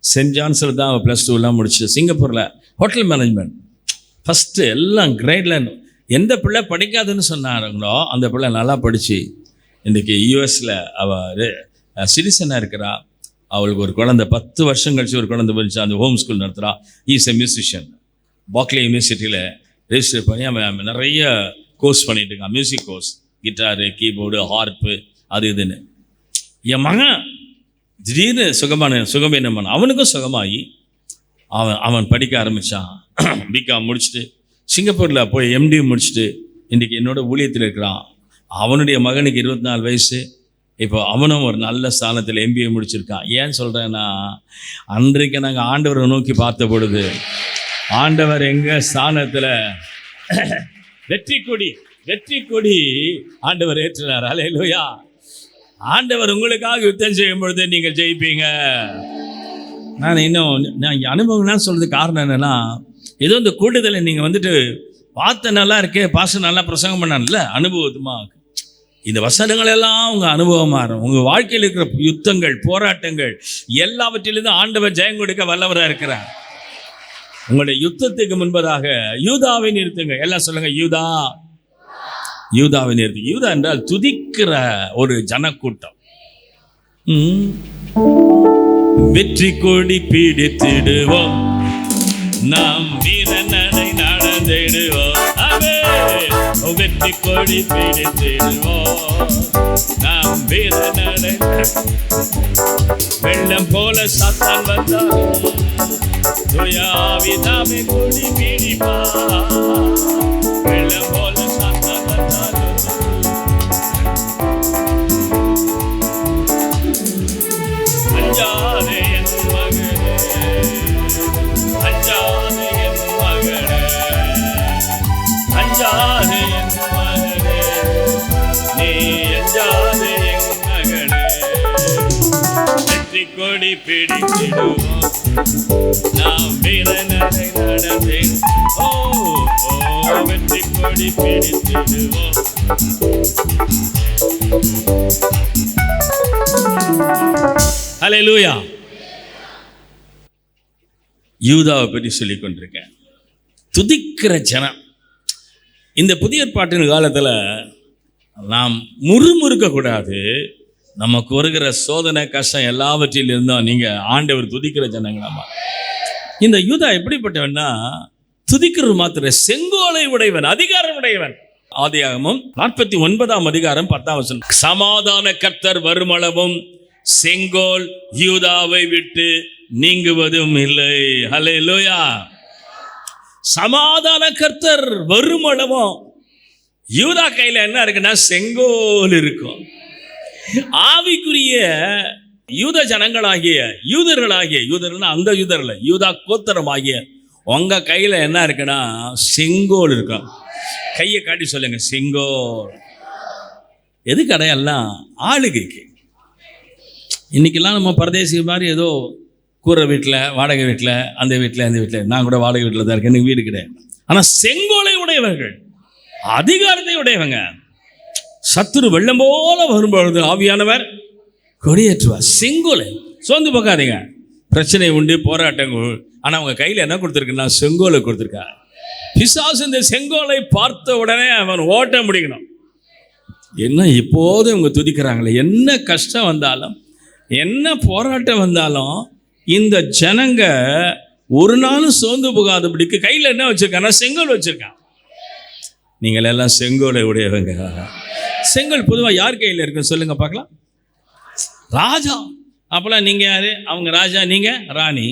சென்ட் ஜான்ஸில் தான் அவள் +2 முடிச்சு. சிங்கப்பூரில் ஹோட்டல் மேனேஜ்மெண்ட் ஃபஸ்ட்டு எல்லாம் கிரேடில். எந்த பிள்ளை படிக்காதுன்னு சொன்னாங்களோ அந்த பிள்ளை நல்லா படித்து இன்றைக்கி யூஎஸில் அவள் சிட்டிசனாக இருக்கிறா. அவளுக்கு ஒரு குழந்தை 10 வருஷம் கழிச்சு ஒரு குழந்தை படிச்சு அந்த ஹோம் ஸ்கூல் நடத்துகிறா. Is a musician. பாக்லே யூனிவர்சிட்டியில் ரெஜிஸ்டர் பண்ணி அவன் நிறைய கோர்ஸ் பண்ணிட்டு இருக்கான். Music course, guitar, keyboard, harp, அது இதுன்னு. என் மகன் திடீர்னு சுகமேனமான அவனுக்கும் சுகமாகி அவன் படிக்க ஆரம்பித்தான். பிகாம் முடிச்சுட்டு சிங்கப்பூரில் போய் எம்டி முடிச்சுட்டு இன்றைக்கி என்னோட ஊழியத்தில் இருக்கிறான். அவனுடைய மகனுக்கு 24 வயசு. இப்போ அவனும் ஒரு நல்ல ஸ்தானத்தில் MBA முடிச்சிருக்கான். ஏன் சொல்கிறேன்னா, அன்றைக்கு நாங்கள் ஆண்டவரை நோக்கி பார்த்த பொழுது ஆண்டவர் எங்கள் ஸ்தானத்தில் வெற்றி கொடி ஆண்டவர் ஏற்றினார். அல்லேலூயா. ஆண்டவர் உங்களுக்காக யுத்தம் செய்யும் பொழுது நீங்கள் ஜெயிப்பீங்க. நான் அனுபவம்னா சொல்கிறது காரணம் என்னென்னா, ஏதோ இந்த கூட்டத்தில் நீங்கள் வந்துட்டு பார்த்த நல்லா இருக்கே, பாஸ்டர் நல்லா பிரசங்கம் பண்ணான்ல, அனுபவமாக இந்த வசனங்கள் எல்லாம் உங்கள் அனுபவமாக இருக்கும். உங்கள் வாழ்க்கையில் இருக்கிற யுத்தங்கள், போராட்டங்கள் எல்லாவற்றிலிருந்து ஆண்டவர் ஜெயம் கொடுக்க வல்லவராக இருக்கிறார். உங்களுடைய யுத்தத்துக்கு முன்பதாக யூதாவை நிறுத்துங்க. எல்லாம் சொல்லுங்க, யூதாவை நிறுத்து. யூதா என்றால் துதிக்கிற ஒரு ஜனக்கூட்டம். வெற்றி கொடி பிடித்திடுவோம், நாம் வீரனை நடந்திடுவோம். வெற்றி கொடி பிடித்திடுவோம், நாம் வீரனை. வெள்ளம் போல சாத்தான் வந்தாலும் துயாவிதாமே கொடி பிடிப்பா. வெள்ளம் போல சாத்தான் வந்தாலும் அஞ்சாதே என் மகனே, அஞ்சாதே என் மகனே, அஞ்சாதே என் மகனே, நீ அஞ்சாதே என் மகனே. வெற்றி கொடி பிடித்திடுவோம், நாம் வீரனை நடந்தேன். ஓ வெற்றி கொடி பிடித்திடுவோம். ஹல்லேலூயா. யூதாவை பற்றி சொல்லிக் கொண்டிருக்கேன். துதிக்கிற ஜனம். இந்த புதிய ஏற்பாட்டின் காலத்தில் நாம் முறுமுறுக்கக்கூடாது. நமக்கு வருகிற சோதனை, கஷ்டம் எல்லாவற்றிலிருந்தும் நீங்கள் ஆண்டவர் துதிக்கிற ஜனங்களாமா. இந்த யூதா எப்படிப்பட்டவன்னா, துதிக்கிறது மாத்திர செங்கோலை உடையவன், அதிகாரம் உடையவன். ஆதியாகமம் 49ஆம் அதிகாரம் 10ஆம் வசனம். சமாதான கர்த்தர் வருமளவும் செங்கோல் யூதாவை விட்டு நீங்குவதும் இல்லை. ஹல்லேலூயா. சமாதான கர்த்தர் வருமளவும் யூதா கையில் என்ன இருக்குன்னா செங்கோல் இருக்கும். ஆவிக்குரிய யூத ஜனங்களாகிய யூதர்கள்னா அந்த யூதர்ல யூதா கோத்திரமாகிய உங்க கையில் என்ன இருக்குன்னா செங்கோல் இருக்கும். கையை காட்டி சொல்லுங்க, செங்கோல். எதுக்கு அடையாளம்? ஆளுகைக்கு. இன்னைக்கெல்லாம் நம்ம பரதேசி மாதிரி ஏதோ கூரை வீட்டில், வாடகை வீட்டில், அந்த வீட்டில், இந்த வீட்டில். நான் கூட வாடகை வீட்டில் தான் இருக்கேன், எனக்கு வீடு கிடையாது. ஆனால் செங்கோலை உடையவர்கள், அதிகாரத்தை உடையவங்க. சத்துரு வெள்ளம் போல வரும்பொழுது ஆவியானவர் கொடியேற்றுவார். செங்கோலை. சோர்ந்து போகாதீங்க. பிரச்சனை உண்டு, போராட்டங்கள். ஆனால் அவங்க கையில் என்ன கொடுத்துருக்குன்னா செங்கோலை கொடுத்துருக்கா. பிசாசு இந்த செங்கோலை பார்த்த உடனே அவன் ஓட்ட முடிக்கணும். என்ன இப்போது இவங்க துதிக்கிறாங்களே, என்ன கஷ்டம் வந்தாலும், என்ன போராட்டம் வந்தாலும் இந்த ஜனங்க ஒரு நாளும் சோர்ந்து போகாதபடிக்கு கையில் என்ன வச்சிருக்காங்கன்னா செங்கோல் வச்சிருக்கான். நீங்கள் எல்லாம் செங்கோலை உடையவங்க. செங்கோல் பொதுவாக யார் கையில் இருக்கு சொல்லுங்க பார்க்கலாம்? ராஜா. அப்போலாம் நீங்கள் யாரு? அவங்க ராஜா, நீங்கள் ராணி.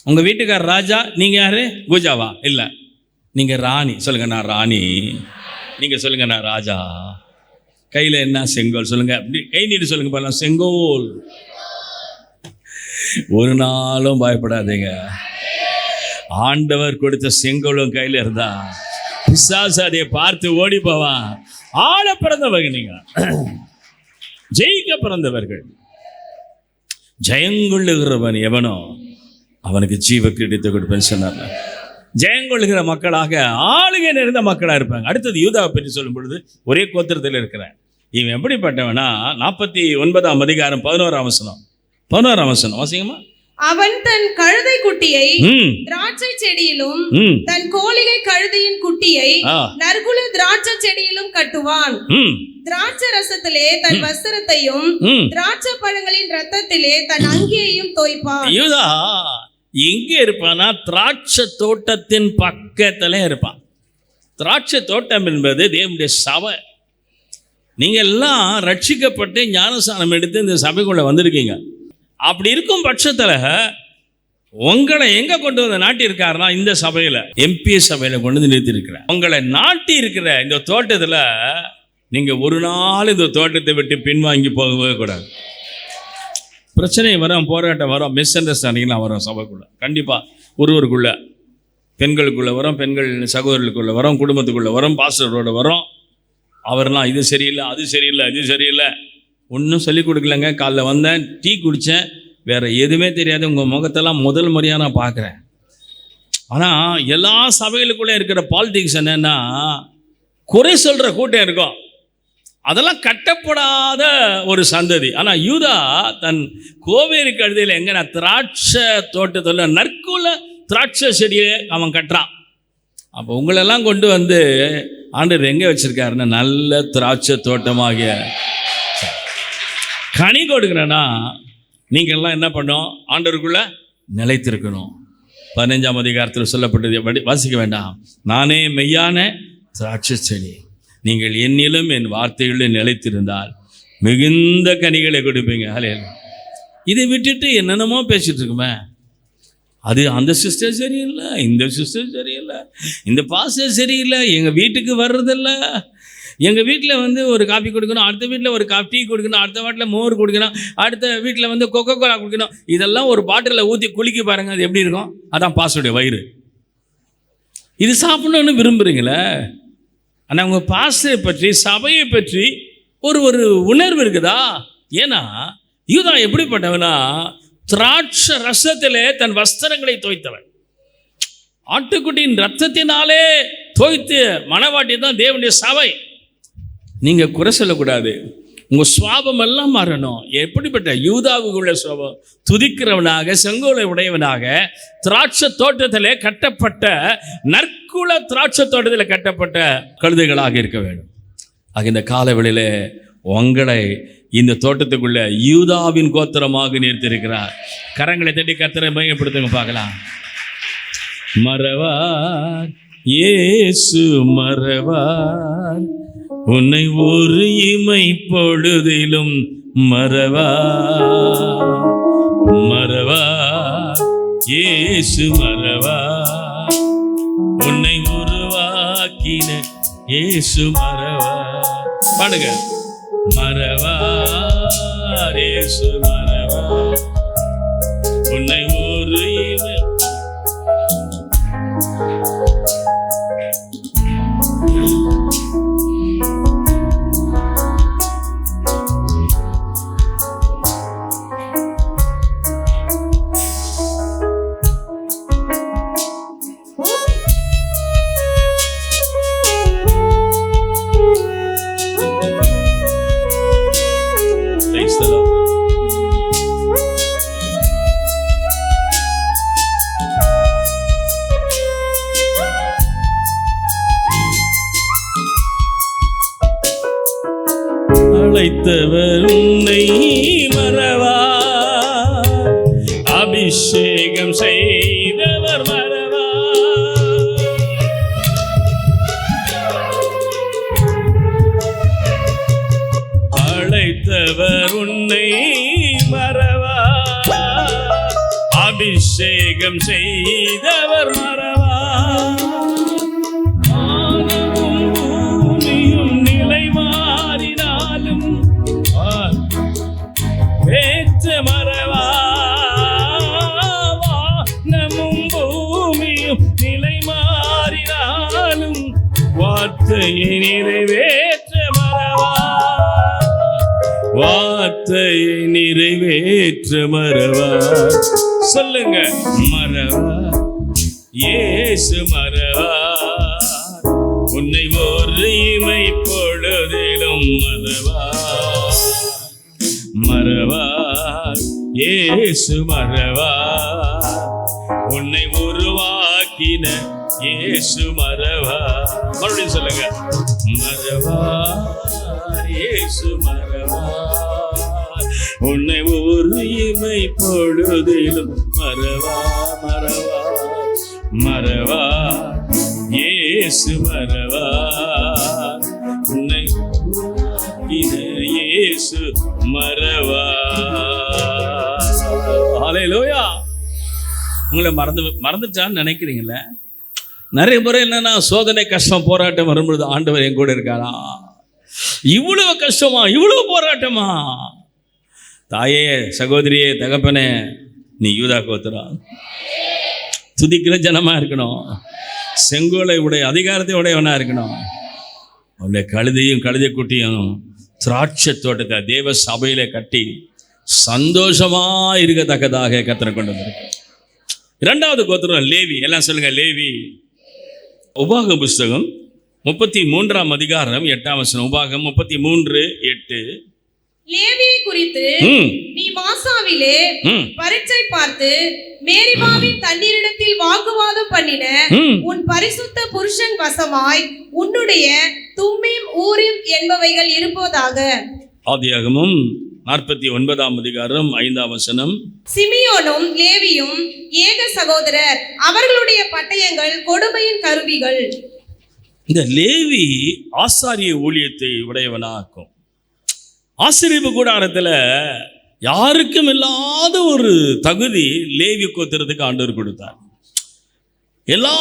உங்கள் வீட்டுக்கார ராஜா, நீங்கள் யாரு? பூஜாவா? இல்லை, நீங்கள் ராணி. சொல்லுங்க, நான் ராணி. நீங்கள் சொல்லுங்க, நான் ராஜா. கையில் என்ன? செங்கோல். சொல்லுங்க, அப்படி கை நீட்டு சொல்லுங்க பாருங்க, செங்கோல். ஒரு நாளும் பயப்படாதீங்க. ஆண்டவர் கொடுத்த செங்கோலும் கையில் இருந்தா பிசாசு அதை பார்த்து ஓடி போவான். ஆள பிறந்தவர்கள் நீங்க, ஜெயிக்க பிறந்தவர்கள். ஜெயங்கொள்ளுகிறவன் எவனோ அவனுக்கு ஜீவ கிரீடத்தை கொடுப்பேன்னு சொன்னார். ஜெயங்கொள்ளுகிற மக்களாக ஆளுகை நிறைந்த மக்களாக இருப்பாங்க. அடுத்தது யூதாவை பற்றி சொல்லும் பொழுது ஒரே கோத்திரத்தில் இருக்கிறேன். இவன் எப்படிப்பட்டவனா? 49ஆம் அதிகாரம் 11ஆம் வசனம். 11ஆம் வசனம் வாசிங்கம்மா. அவன் தன் கழுதை குட்டியை திராட்சை செடியிலும் தன் கோழிகை கழுதையின் குட்டியை நற்குல திராட்சை செடியிலும் கட்டுவான். திராட்சை ரசத்திலே தன் வஸ்திரத்தையும் திராட்சை பழங்களின் ரத்தத்திலே தன் அங்கியையும் தோய்ப்பான். யூதா எங்கே இருப்பானா? திராட்சை தோட்டத்தின் பக்கத்துல இருப்பான். திராட்சை தோட்டம் என்பது தேவனுடைய சபை. நீங்க எல்லாம் ரட்சிக்கப்பட்டு ஞானஸ்நானம் எடுத்து இந்த சபைக்குள்ள வந்திருக்கீங்க. அப்படி இருக்கும் பட்சத்தில் உங்களை எங்க கொண்டு வந்து நாட்டி இருக்காருன்னா இந்த சபையில, எம்பி சபையில கொண்டு வந்து நிறுத்தி இருக்கிறேன். உங்களை நாட்டி இருக்கிற இந்த தோட்டத்தில் நீங்க ஒரு நாள் இந்த தோட்டத்தை விட்டு பின்வாங்கி போகவே கூடாது. பிரச்சனை வரும், போராட்டம் வரும், மிஸ் அண்டர்ஸ்டாண்டிங்லாம் வரும் சபைக்குள்ள. கண்டிப்பா ஒருவருக்குள்ள, பெண்களுக்குள்ள வரும், பெண்கள் சகோதரர்களுக்குள்ள வரும், குடும்பத்துக்குள்ள வரும், பாஸ்டரோட வரும். அவர்லாம் இது சரியில்லை, அது சரியில்லை, இது சரியில்லை, ஒன்றும் சொல்லிக் கொடுக்கலங்க. காலைல வந்தேன், டீ குடித்தேன், வேறு எதுவுமே தெரியாது. உங்கள் முகத்தெல்லாம் முதல் முறையாக நான் பார்க்குறேன். ஆனால் எல்லா சபைகளுக்குள்ளே இருக்கிற பாலிடிக்ஸ் என்னென்னா, குறை சொல்கிற கூட்டம் இருக்கும். அதெல்லாம் கட்டப்படாத ஒரு சந்ததி. ஆனால் யூதா தன் கோவேரி கழுதையில் எங்கன்னா திராட்சை தோட்டத்தில் நற்குல திராட்சை செடியை அவன் கட்டுறான். அப்போ உங்களெல்லாம் கொண்டு வந்து ஆண்டவர் எங்கே வச்சுருக்காருன்னா நல்ல திராட்சை தோட்டமாகிய கனி கொடுக்குறேன்னா நீங்கள்லாம் என்ன பண்ணோம்? ஆண்டவருக்குள்ள நிலைத்திருக்கணும். 15ஆம் அதிகாரத்தில் சொல்லப்பட்டது வாசிக்க வேண்டாம். நானே மெய்யான திராட்சை செடி, நீங்கள் என்னிலும் என் வார்த்தைகளில் நிலைத்திருந்தால் மிகுந்த கனிகளை கொடுப்பீங்க. இதை விட்டுட்டு என்னென்னமோ பேசிட்டு இருக்குமே, அது அந்த சிஸ்டர் சரியில்லை, இந்த சிஸ்டர் சரியில்லை, இந்த பாஸ்டர் சரியில்லை, எங்கள் வீட்டுக்கு வர்றதில்ல, எங்கள் வீட்டில் வந்து ஒரு காஃபி கொடுக்கணும், அடுத்த வீட்டில் ஒரு டீ கொடுக்கணும், அடுத்த வீட்டில் மோர் கொடுக்கணும், அடுத்த வீட்டில் வந்து கொக்கோ கோலா கொடுக்கணும். இதெல்லாம் ஒரு பாட்டிலில் ஊற்றி குளிக்க பாருங்கள், அது எப்படி இருக்கும்? அதான் பாஸ்டருடைய வயிறு. இது சாப்பிடணும்னு விரும்புகிறீங்களே, ஆனால் உங்கள் பாஸ்டரை பற்றி, சபையை பற்றி ஒரு உணர்வு இருக்குதா? ஏன்னா யூதா எப்படிப்பட்டவனா? திராட்சை ரசத்திலே தன் வஸ்திரங்களை தோய்த்தவன். ஆட்டுக்குட்டியின் ரத்தத்தினாலே தோய்த்து மணவாட்டி தான் தேவனுடைய சபை. நீங்க குறை சொல்லக்கூடாது. உங்க சுவாபம் எல்லாம் மாறணும். எப்படிப்பட்ட யூதாவுக்குள்ள சுவாபம்? துதிக்கிறவனாக, செங்கோலை உடையவனாக, திராட்சை தோட்டத்திலே கட்டப்பட்ட நற்குல திராட்சை தோட்டத்தில் கட்டப்பட்ட கழுதைகளாக இருக்க வேண்டும். ஆக இந்த காலவெளியில உங்களை இந்த தோட்டத்துக்குள்ள யூதாவின் கோத்திரமாக நிறுத்தியிருக்கிறார். கரங்களை தட்டி கர்த்தரை மையப்படுத்துங்க பார்க்கலாம். மறவார் இயேசு மறவார், உன்னை ஒரு இமை பொழுதிலும் மறவார். மறவார் இயேசு மறவார், உன்னை உருவாக்கின இயேசு மறவார். பாடுங்க. மறவார் இயேசு மறவார், உன்னை ஒரு இமை. அழைத்தவர் உன்னை மறவார், அபிஷேகம் செய்தவர் மறவார். அழைத்தவர் உன்னை மறவார், அபிஷேகம் செய்தவர் மறவார். வானமும் பூமியும் நிலை மாறினார், வாழ்க்கையும் நிலை மாறினாலும் வார்த்தையை நிறைவேற்ற மறவார், வார்த்தையை நிறைவேற்ற மறவார். சொல்லுங்க, மறவார் இயேசு மறவார், உன்னை ஒரு இமை பொழுதிலும் மறவார், மறவார் இயேசு மறவார், உன்னை உருவாக்கின இயேசு மறவார். மறுபடியும் சொல்லுங்க, மறவார் இயேசு மறவார், உன்னை ஒரு இமை பொழுதிலும் மறவார், மறவார், மறவார் இயேசு மறவார், உன்னை இயேசு மறவார். ஹல்லேலூயா. உங்களை மறந்துட்டான்னு நினைக்கிறீங்களே? நிறைய முறை என்னன்னா, சோதனை கஷ்டம் போராட்டம் வரும்பொழுது ஆண்டவர் என் கூட இருக்காரா? இவ்வளவு கஷ்டமா, இவ்வளவு போராட்டமா? தாயே, சகோதரியே, தகப்பனே, நீ யூதா கோத்திரம், துதிக்கிற ஜனமா இருக்கணும், செங்கோலை உடைய அதிகாரத்தை உடையவனா இருக்கணும். அவனுடைய கழுதையும் கழுதை குட்டியும் திராட்சை தோட்டத்தை தேவ சபையில கட்டி சந்தோஷமா இருக்கத்தக்கதாக கர்த்தரை கொண்டு வந்திருக்கு. இரண்டாவது கோத்திரம் லேவி. எல்லாம் சொல்லுங்க, லேவி. உபாகம் புஸ்தகம் 33ஆம் அதிகாரம் 8ஆம் வசனம். உபாகம் 33:8. லேவியை குறித்து நீ மாசாவிலே பரீட்சை பார்த்து மேரிபாவின் தண்ணீரிடத்தில் வாக்குவாதம் பண்ணின உன் பரிசுத்த புருஷன் வசமாய் உன்னுடைய தும்மீம் ஊரீம் என்பவைகள் இருப்பதாக. ஆதியாகமம் 49ஆம் அதிகாரம் 5ஆம் வசனம். சிமியோனும் லேவியும் ஏக சகோதரர், அவர்களுடைய பட்டயங்கள் கொடுமையின் கருவிகள். இந்த லேவி ஆசாரிய ஊழியத்தை உடையவனாக்கும். ஆசரிப்பு கூடாரத்துல யாருக்கும் இல்லாத ஒரு தகுதி லேவி கோத்திரத்துக்கு ஆண்டவர் கொடுத்தார். எல்லா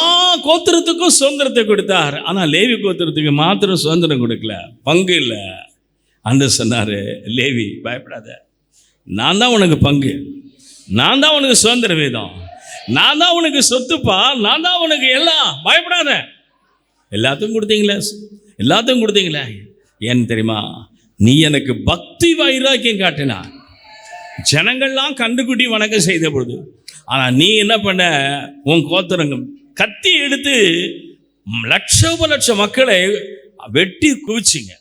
கோத்திரத்துக்கும் சுதந்திரத்தை கொடுத்தார். ஆனா லேவி கோத்திரத்துக்கு மாத்திரம் சுதந்திரம் கொடுக்கல, பங்கு இல்லை. ஆண்டவர் சொன்னாரு, லேவி பயப்படாத, நான் தான் உனக்கு பங்கு, நான் தான் உனக்கு சுதந்திர வேதம், நான் தான் உனக்கு சொத்துப்பா, நான் தான் உனக்கு எல்லாம், பயப்படாத. எல்லாத்துக்கும் கொடுத்தீங்களே, எல்லாத்துக்கும் கொடுத்தீங்களே. ஏன்னு தெரியுமா? நீ எனக்கு பக்தி வைராக்கியம் காட்டினா, ஜனங்கள்லாம் கண்டுக்குட்டி வணக்கம் செய்த பொழுது. ஆனால் நீ என்ன பண்ண? உன் கோத்திரங்க கத்தி எடுத்து லட்சோப மக்களை வெட்டி குவிச்சிங்க.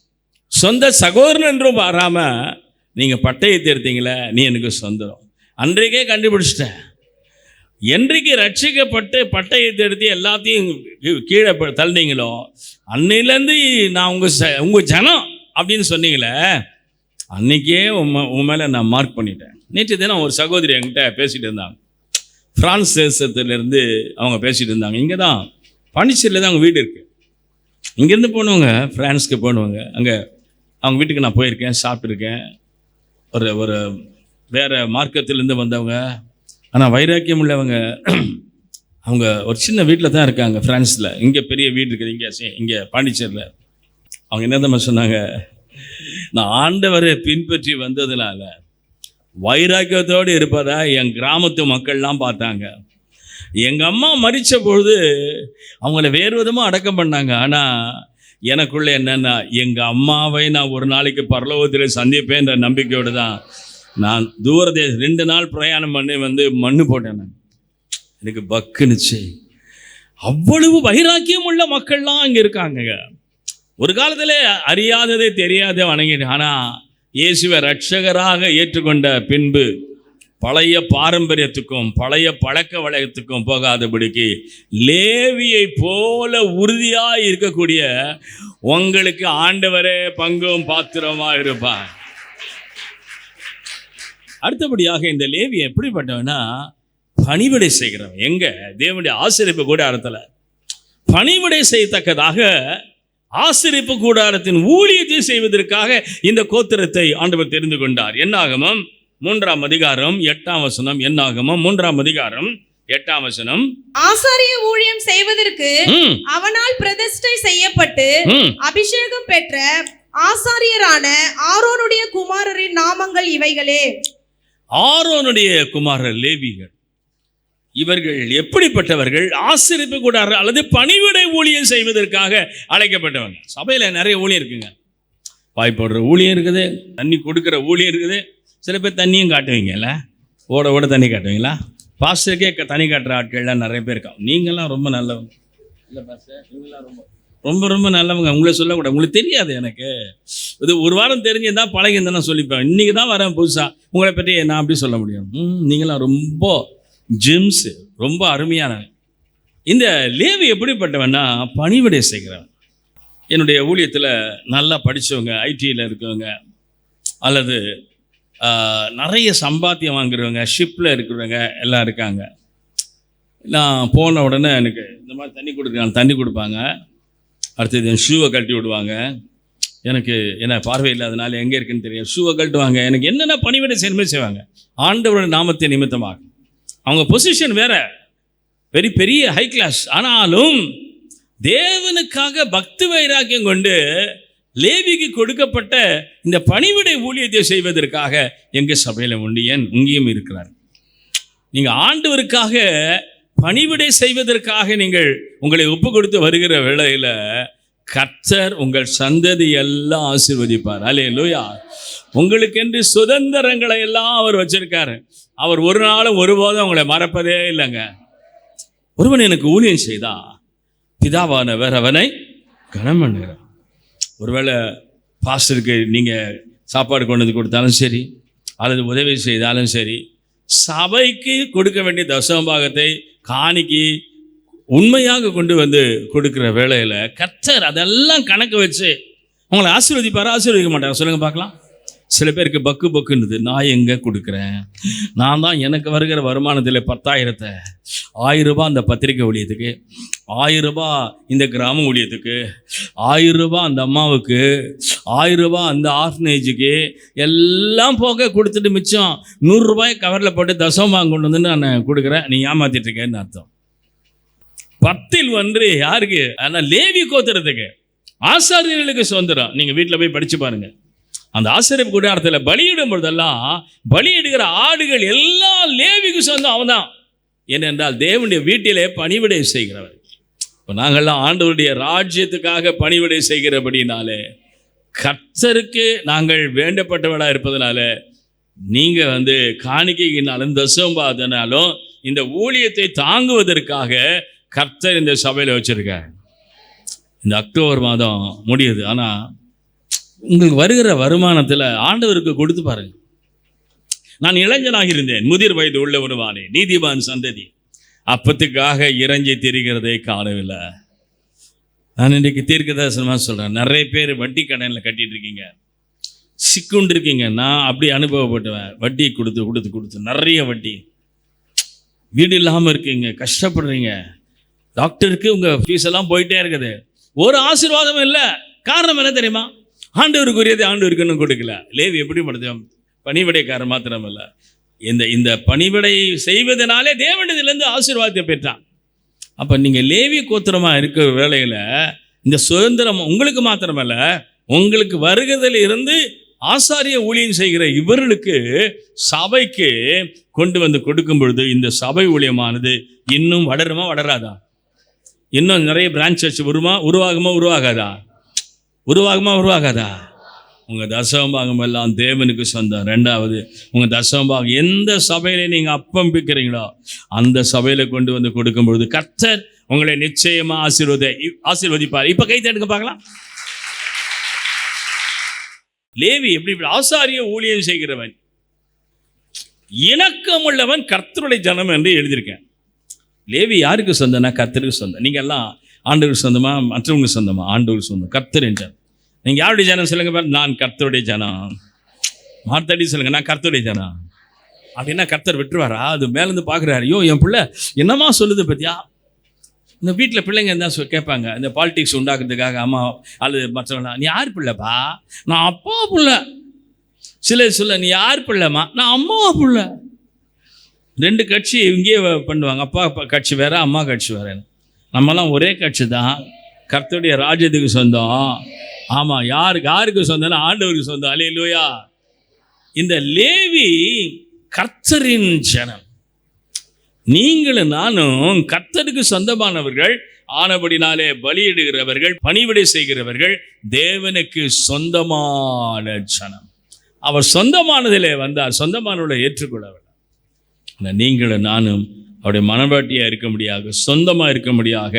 சொந்த சகோதரன் என்றும் பாராமல் நீங்கள் பட்டயத்தை எடுத்தீங்களே, நீ எனக்கு சொந்தம். அன்றைக்கே கண்டுபிடிச்சிட்டேன். என்றைக்கு ரட்சிக்கப்பட்டு பட்டயத்தை எடுத்து எல்லாத்தையும் கீழே தள்ளினீங்களோ, அன்னையிலேருந்து நான் உங்கள் ஜனம் அப்படின்னு சொன்னீங்களே, அன்றைக்கே உன் மேலே நான் மார்க் பண்ணிட்டேன். நேற்று தினம் ஒரு சகோதரி என்கிட்ட பேசிகிட்டு இருந்தாங்க. ஃப்ரான்ஸ் தேசத்துலேருந்து அவங்க பேசிகிட்டு இருந்தாங்க. இங்கே தான் பாண்டிச்சேரியில் தான் அவங்க வீடு இருக்குது. இங்கேருந்து போனவங்க ஃப்ரான்ஸ்க்கு போனவங்க. அங்கே அவங்க வீட்டுக்கு நான் போயிருக்கேன், சாப்பிட்ருக்கேன். ஒரு வேறு மார்க்கத்திலேருந்து வந்தவங்க, ஆனால் வைராக்கியம் உள்ளவங்க. அவங்க ஒரு சின்ன வீட்டில் தான் இருக்காங்க ஃப்ரான்ஸில். இங்கே பெரிய வீடு இருக்குது இங்கே பாண்டிச்சேரியில். அவங்க என்ன சொன்னாங்க, நான் ஆண்டவரை பின்பற்றி வந்ததுனால வைராக்கியத்தோடு இருப்பதா என் கிராமத்து மக்கள்லாம் பார்த்தாங்க. எங்கள் அம்மா மரித்த பொழுது அவங்கள வேறு விதமாக அடக்கம் பண்ணாங்க. ஆனால் எனக்குள்ளே என்னென்னா, எங்கள் அம்மாவை நான் ஒரு நாளைக்கு பரலோகத்தில் சந்திப்பேன்ற நம்பிக்கையோடு தான் நான் தூரதேசம் 2 நாள் பிரயாணம் பண்ணி வந்து மண்ணு போட்டேன். நான் எனக்கு பக்குனுச்சு. அவ்வளவு வைராக்கியம் உள்ள மக்கள்லாம் இங்கே இருக்காங்க. ஒரு காலத்தில் அறியாததே தெரியாத வணங்கிட்டு, ஆனால் இயேசுவை ரட்சகராக ஏற்றுக்கொண்ட பின்பு பழைய பாரம்பரியத்துக்கும் பழைய பழக்க வழக்கத்துக்கும் போகாதபடிக்கு லேவியை போல உறுதியாக இருக்கக்கூடிய உங்களுக்கு ஆண்டவரே பங்கும் பாத்திரமாக இருப்பார். அடுத்தபடியாக இந்த லேவி எப்படிப்பட்டவனா, பணிவிடை செய்கிறவன். எங்க தேவனுடைய ஆசரிப்பு கூடாரத்தில் பணிவிடை செய்யத்தக்கதாக ஆசரிப்பு கூடாரத்தின் ஊழியத்தை செய்வதற்காக இந்த கோத்திரத்தை ஆண்டவர் தெரிந்து கொண்டார். என்னாகமம் 3ஆம் அதிகாரம் 8ஆம் வசனம். என்னாகமம் 3ஆம் அதிகாரம் 8ஆம் வசனம். ஆசாரிய ஊழியம் செய்வதற்கு அவனால் பிரதிஷ்டை செய்யப்பட்டு அபிஷேகம் பெற்ற ஆசாரியரான ஆரோனுடைய குமாரரின் நாமங்கள் இவைகளே. ஆரோனுடைய குமாரர் லேவிகள். இவர்கள் எப்படிப்பட்டவர்கள்? ஆசரிப்பு கூடாரம் அல்லது பணிவிடை ஊழியம் செய்வதற்காக அழைக்கப்பட்டவங்க. சபையில் நிறைய ஊழியம் இருக்குங்க. பாய் போடுற ஊழியம் இருக்குது, தண்ணி கொடுக்குற ஊழியம் இருக்குது. சில பேர் தண்ணியும் காட்டுவீங்கல்ல, ஓட ஓட தண்ணி காட்டுவீங்களா? பாஸ்டருக்கே தண்ணி காட்டுற ஆட்கள்லாம் நிறைய பேர் இருக்காங்க. நீங்களாம் ரொம்ப நல்லவங்க இல்லை பாஸ்டர், நீங்களாம் ரொம்ப ரொம்ப ரொம்ப நல்லவங்க. உங்களை சொல்லக்கூடாது, உங்களுக்கு தெரியாது. எனக்கு இது ஒரு வாரம் தெரிஞ்சுதான் பழகிருந்தேன் சொல்லிப்பேன். இன்றைக்கி தான் வரேன் புதுசாக, உங்களை பற்றி நான் அப்படி சொல்ல முடியும். நீங்களாம் ரொம்ப ஜிம்ஸு, ரொம்ப அருமையான. இந்த லேவி எப்படிப்பட்டவன்னா பணிவிடை செய்கிறவன். என்னுடைய ஊழியத்தில் நல்லா படித்தவங்க, ஐடியில் இருக்கவங்க அல்லது நிறைய சம்பாத்தியம் வாங்குறவங்க, ஷிப்பில் இருக்கிறவங்க எல்லாம் இருக்காங்க. நான் போன உடனே எனக்கு இந்த மாதிரி தண்ணி கொடுப்பாங்க. அடுத்தது என் ஷூவை கழட்டி விடுவாங்க. எனக்கு என்ன பார்வை இல்லாதனால எங்கே இருக்குன்னு தெரியும். ஷூவை கழட்டுவாங்க. எனக்கு என்னென்ன பணிவிடை செய்வாங்க ஆண்டவருடைய நாமத்தை நிமித்தமாக. அவங்க பொசிஷன் வேற, பெரிய ஹை கிளாஸ். ஆனாலும் தேவனுக்காக பக்தி வைராக்கியம் கொண்டு லேவிக்கு கொடுக்கப்பட்ட இந்த பணிவிடை ஊழியத்தை செய்வதற்காக எங்கள் சபையில் இங்கேயும் இருக்கிறார். நீங்கள் ஆண்டவருக்காக பணிவிடை செய்வதற்காக நீங்கள் உங்களை ஒப்பு கொடுத்து வருகிற வேளையில் கர்த்தர் உங்கள் சந்ததி எல்லாம் ஆசீர்வதிப்பார். அல்லேலூயா. உங்களுக்கென்று சுதந்திரங்களை எல்லாம் அவர் வச்சிருக்காரு. அவர் ஒரு நாளும் ஒருபோதும் உங்களை மறப்பதே இல்லைங்க. ஒருவன் எனக்கு ஊழியம் செய்தா பிதாவானவர் அவனை கனம் பண்ணுகிறார். ஒருவேளை பாஸ்டருக்கு நீங்கள் சாப்பாடு கொண்டு வந்து கொடுத்தாலும் சரி, அல்லது உதவி செய்தாலும் சரி, சபைக்கு கொடுக்க வேண்டிய தசமபாகத்தை காணிக்கு உண்மையாக கொண்டு வந்து கொடுக்குற வேளையில் கர்த்தர் அதெல்லாம் கணக்கு வச்சு உங்களை ஆசீர்வதிக்க மாட்டார். சொல்லுங்க பார்க்கலாம். சில பேருக்கு பக்குன்னுது, நான் எங்கே கொடுக்குறேன்? நான் தான் எனக்கு வருகிற வருமானத்தில் 10,000 1000 ரூபாய் அந்த பத்திரிக்கை ஊழியத்துக்கு, 1000 ரூபாய் இந்த கிராம ஊழியத்துக்கு, 1000 ரூபாய் அந்த அம்மாவுக்கு, 1000 ரூபாய் அந்த ஆர்ஃபனேஜுக்கு எல்லாம் போக கொடுத்துட்டு மிச்சம் 100 ரூபாய் கவரில் போட்டு தசமமாக கொண்டு வந்து நான் கொடுக்குறேன். நீ ஏமாத்திட்டு இருக்கேன்னு அர்த்தம். 10ல் 1 யாருக்கு? ஆனால் லேவி கோத்திரத்துக்கு, ஆசாரியர்களுக்கு சுதந்திரம். நீங்கள் வீட்டில் போய் படித்து பாருங்கள். அந்த ஆசரிப்பு கூடாரத்தில் பலியிடும் பொழுதெல்லாம் பலியிடுகிற ஆடுகள் எல்லாம் லேவிக்கு சொந்தம். அவன் தான். ஏனென்றால் தேவனுடைய வீட்டிலே பணிவிடை செய்கிறவர். இப்போ நாங்கள்லாம் ஆண்டவருடைய ராஜ்யத்துக்காக பணிவிடை செய்கிறபடினாலே, கர்த்தருக்கு நாங்கள் வேண்டப்பட்டவர்களாக இருப்பதனால, நீங்கள் காணிக்கையினாலும் தசமபாகத்தினாலும் இந்த ஊழியத்தை தாங்குவதற்காக கர்த்தர் இந்த சபையில் வச்சிருக்கார். இந்த அக்டோபர் மாதம் முடியுது. ஆனால் உங்களுக்கு வருகிற வருமானத்தில் ஆண்டவருக்கு கொடுத்து பாருங்க. நான் இளைஞனாக இருந்தேன், முதிர் வயது உள்ள ஒருவானே, நீதிமான் சந்ததி அப்பத்துக்காக இறைஞ்சி திரிகிறதை காணவில்லை. நான் இன்றைக்கு தீர்க்கதரிசனமாக சொல்கிறேன். நிறைய பேர் வட்டி கடனில் கட்டிட்டு இருக்கீங்க, சிக்குண்டு இருக்கீங்க. நான் அப்படி அனுபவப்பட்டுவேன். வட்டி கொடுத்து நிறைய வட்டி, வீடு இல்லாமல் இருக்கீங்க, கஷ்டப்படுறீங்க. டாக்டருக்கு உங்கள் ஃபீஸ் எல்லாம் போயிட்டே இருக்குது, ஒரு ஆசீர்வாதமும் இல்லை. காரணம் என்ன தெரியுமா? ஆண்டவருக்குரியதை ஆண்டவருக்குன்னு கொடுக்கல. லேவி எப்படி படுத்தோம்? பணிவிடைக்காரர் மாத்திரம் இல்லை, இந்த பணிவிடை செய்வதனாலே தேவனிடத்திலிருந்து ஆசீர்வாதத்தை பெற்றான். அப்போ நீங்கள் லேவி கோத்திரமாக இருக்கிற வேளையில் இந்த சுதந்திரம் உங்களுக்கு மாத்திரமல்ல, உங்களுக்கு வருகிறதில் இருந்து ஆசாரிய ஊழியம் செய்கிற இவர்களுக்கு சபைக்கு கொண்டு வந்து கொடுக்கும் பொழுது இந்த சபை ஊழியமானது இன்னும் வளராதா? இன்னும் நிறைய பிரான்ச் சர்ச் உருவாகாதா? உங்கள் தசமபாகம் எல்லாம் தேவனுக்கு சொந்தம். 2வது, உங்கள் தசமபாகம் எந்த சபையில நீங்கள் அப்பம் பிக்கிறீங்களோ அந்த சபையில கொண்டு வந்து கொடுக்கும் பொழுது கர்த்தர் உங்களை நிச்சயமா ஆசீர்வதிப்பார். இப்ப கை தட்டுங்க பார்க்கலாம். லேவி எப்படி? ஆசாரிய ஊழியம் செய்கிறவன், இணக்கமுள்ளவன், கர்த்தருடைய ஜனம் என்று எழுதியிருக்கேன். லேவி யாருக்கு சொந்தம்னா கர்த்தருக்கு சொந்தம். நீங்க எல்லாம் ஆண்டவருக்கு சொந்தமா, மற்றவங்களுக்கு சொந்தமா? ஆண்டவருக்கு சொந்தம். கர்த்தர் என்றார். நீங்க யாருடைய ஜனம் சொல்லுங்க? நான் கர்த்தருடைய ஜனம். மார்த்தடி சொல்லுங்க, நான் கர்த்தருடைய ஜனம். அப்படின்னா கர்த்தர் விட்டுருவாரா? அது மேலேருந்து பார்க்குறாரு, ஐயோ என் பிள்ளை என்னமா சொல்லுது பத்தியா? இந்த வீட்டில் பிள்ளைங்க தான் கேட்பாங்க, இந்த பாலிடிக்ஸ் உண்டாக்குறதுக்காக அம்மா அல்லது மற்றவங்க, நீ யார் பிள்ளைப்பா? நான் அப்பா பிள்ளை. சிலர் சொல்ல, நீ யார் பிள்ளைம்மா? நான் அம்மாவா பிள்ளை. 2 கட்சி இங்கேயே பண்ணுவாங்க. அப்பா கட்சி வேற, அம்மா கட்சி வேற. நம்மலாம் ஒரே கட்சி தான், கர்த்தருடைய ராஜ்யத்துக்கு சொந்தம். ஆமாம், யாருக்கு சொந்தம்னா ஆண்டவருக்கு சொந்தம். அல்லேலூயா. இந்த லேவி கர்த்தரின் ஜனம். நீங்களும் நானும் கர்த்தருக்கு சொந்தமானவர்கள் ஆனபடினாலே பலியிடுகிறவர்கள், பணிவிடை செய்கிறவர்கள், தேவனுக்கு சொந்தமான ஜனம். அவர் சொந்தமானதிலே வந்தார், சொந்தமானவர்களை ஏற்றுக்கொள்ள வேண்டாம். ஆனால் நீங்களும் நானும் அவருடைய மனவாட்டியாக இருக்கும்படியாக, சொந்தமாக இருக்கும்படியாக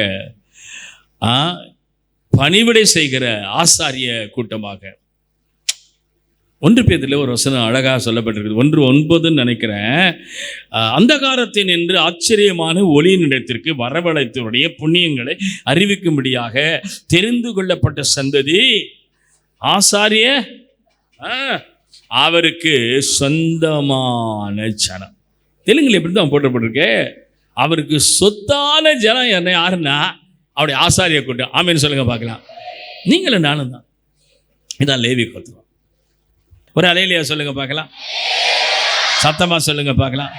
பணிவிடை செய்கிற ஆசாரிய கூட்டமாக. 1 பேதுருல ஒரு வசனம் அழகாக சொல்லப்பட்டிருக்குது, 1:9 நினைக்கிறேன். அந்தகாரத்தின் என்று ஆச்சரியமான ஒளியினிடத்திற்கு வரவழைத்தவருடைய புண்ணியங்களை அறிவிக்கும்படியாக தெரிந்து கொள்ளப்பட்ட சந்ததி ஆசாரிய அவருக்கு சொந்தமான ஜனம். தெலுங்குல எப்படி தான் போட்டப்பட்டிருக்கு, அவருக்கு சொத்தான ஜனம் என்ன யாருன்னா அவருடைய ஆசாரிய கூட்டம். ஆமேன்னு சொல்லுங்க பார்க்கலாம். நீங்களும் நானும் தான். இதான் லேவி கோத்திரம். ஒரு அலையிலையா சொல்லுங்க பார்க்கலாம், சத்தமா சொல்லுங்க பார்க்கலாம்,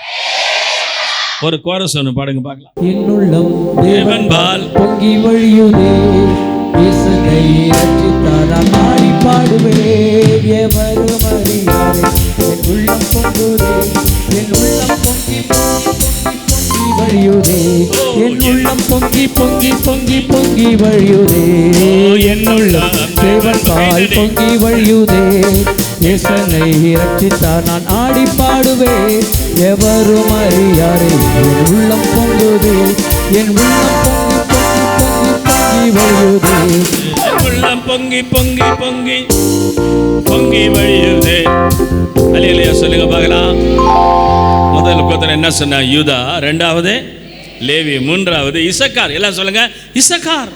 ஒரு கோரஸ் ஒன்று பாடுங்க பார்க்கலாம். என்னுள்ளம் தேவன்பால் பொங்கி வழியுதே, இயேசுவை ரட்சித்தாராம் ஆடி பாடுவேன், எவரும் அறியாரே என் உள்ளம் பொங்குதே, என் உள்ளம் பொங்கி பொங்கி வழியுதே, என் உள்ளம் பொங்கி பொங்கி பொங்கி பொங்கி வழியுதே, என் உள்ளம் தேவன்பால் பொங்கி வழியுதே, இயேசுவை ரட்சித்தார் நான் ஆடி பாடுவேன், எவரும் அறியாரே என் உள்ளம் பொங்குதே, என் உள்ளம் பொங்கி பொங்கி பொங்கி பொங்கி வழியுதே. அல்லேலூயா சொல்லுங்க பார்க்கலாம். முதல் கோத்திரம் என்ன சொன்னா? யூதா. 2வது லேவி. 3வது இசக்கார். எல்லாம் சொல்லுங்க இசக்கார்.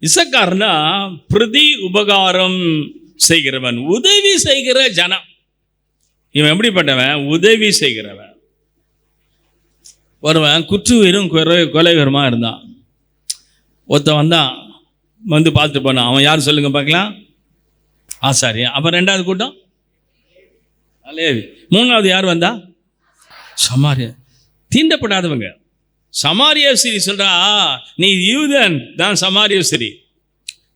இசக்கார்னா பிரதி உபகாரம் செய்கிறவன், உதவி செய்கிற ஜனம். இவன் எப்படிப்பட்டவன்? உதவி செய்கிறவன். ஒருவன் குற்றுவீரும் கொலைவீரமா இருந்தான். ஒருத்தன் வந்தான், வந்து பார்த்துட்டு போனான். அவன் யார் சொல்லுங்க பார்க்கலாம்? ஆசாரியன். அப்போ 2வது கூட்டம் லேவி. 3வது யார் வந்தா? சமாரிய. தீண்டப்படாதவங்க. சமாரிய ஸ்திரீ சொல்றா, நீ யூதன் தான் சமாரிய ஸ்திரீ,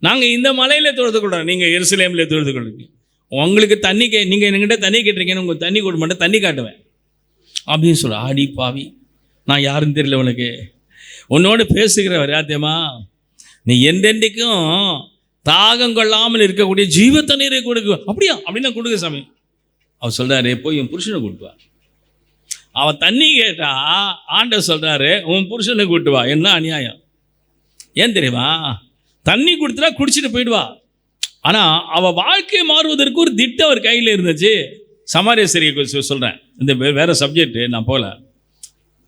நாங்கள் இந்த மலையில் தொழுதுக்கொள்கிறோம், நீங்கள் எருசலேமில் தொழுதுக்கொள்றீங்க, உங்களுக்கு தண்ணி நீங்கள் என்கிட்ட தண்ணி கேட்டிருக்கீங்கன்னு உங்களுக்கு தண்ணி கொடுக்க மாட்டேன், தண்ணி காட்டுவேன் அப்படின்னு சொல்ல. ஆடி பாவி, நான் யாருன்னு தெரியல உனக்கு, உன்னோடு பேசுகிறவர் யாத்தியமா, நீ என்றென்றைக்கும் தாகம் கொள்ளாமல் இருக்கக்கூடிய ஜீவ தண்ணீரை கொடுக்க. அப்படியா? அப்படின்னா கொடுக்க சாமி. அவர் சொல்கிறாரு, போய் என் புருஷனை கூட்டுவா. அவன் தண்ணி கேட்டா ஆண்டவர் சொல்கிறாரு, உன் புருஷனை கூட்டுவா. என்ன அநியாயம்! ஏன் தெரியுமா? தண்ணி கொடுத்துட்டா குடிச்சிட்டு போயிடுவா. ஆனால் அவள் வாழ்க்கையை மாறுவதற்கு ஒரு திட்டம் அவர் கையில் இருந்துச்சு. சமாரிய ஸ்திரியை சொல்கிறேன், இந்த வேறு சப்ஜெக்ட் நான் போகல.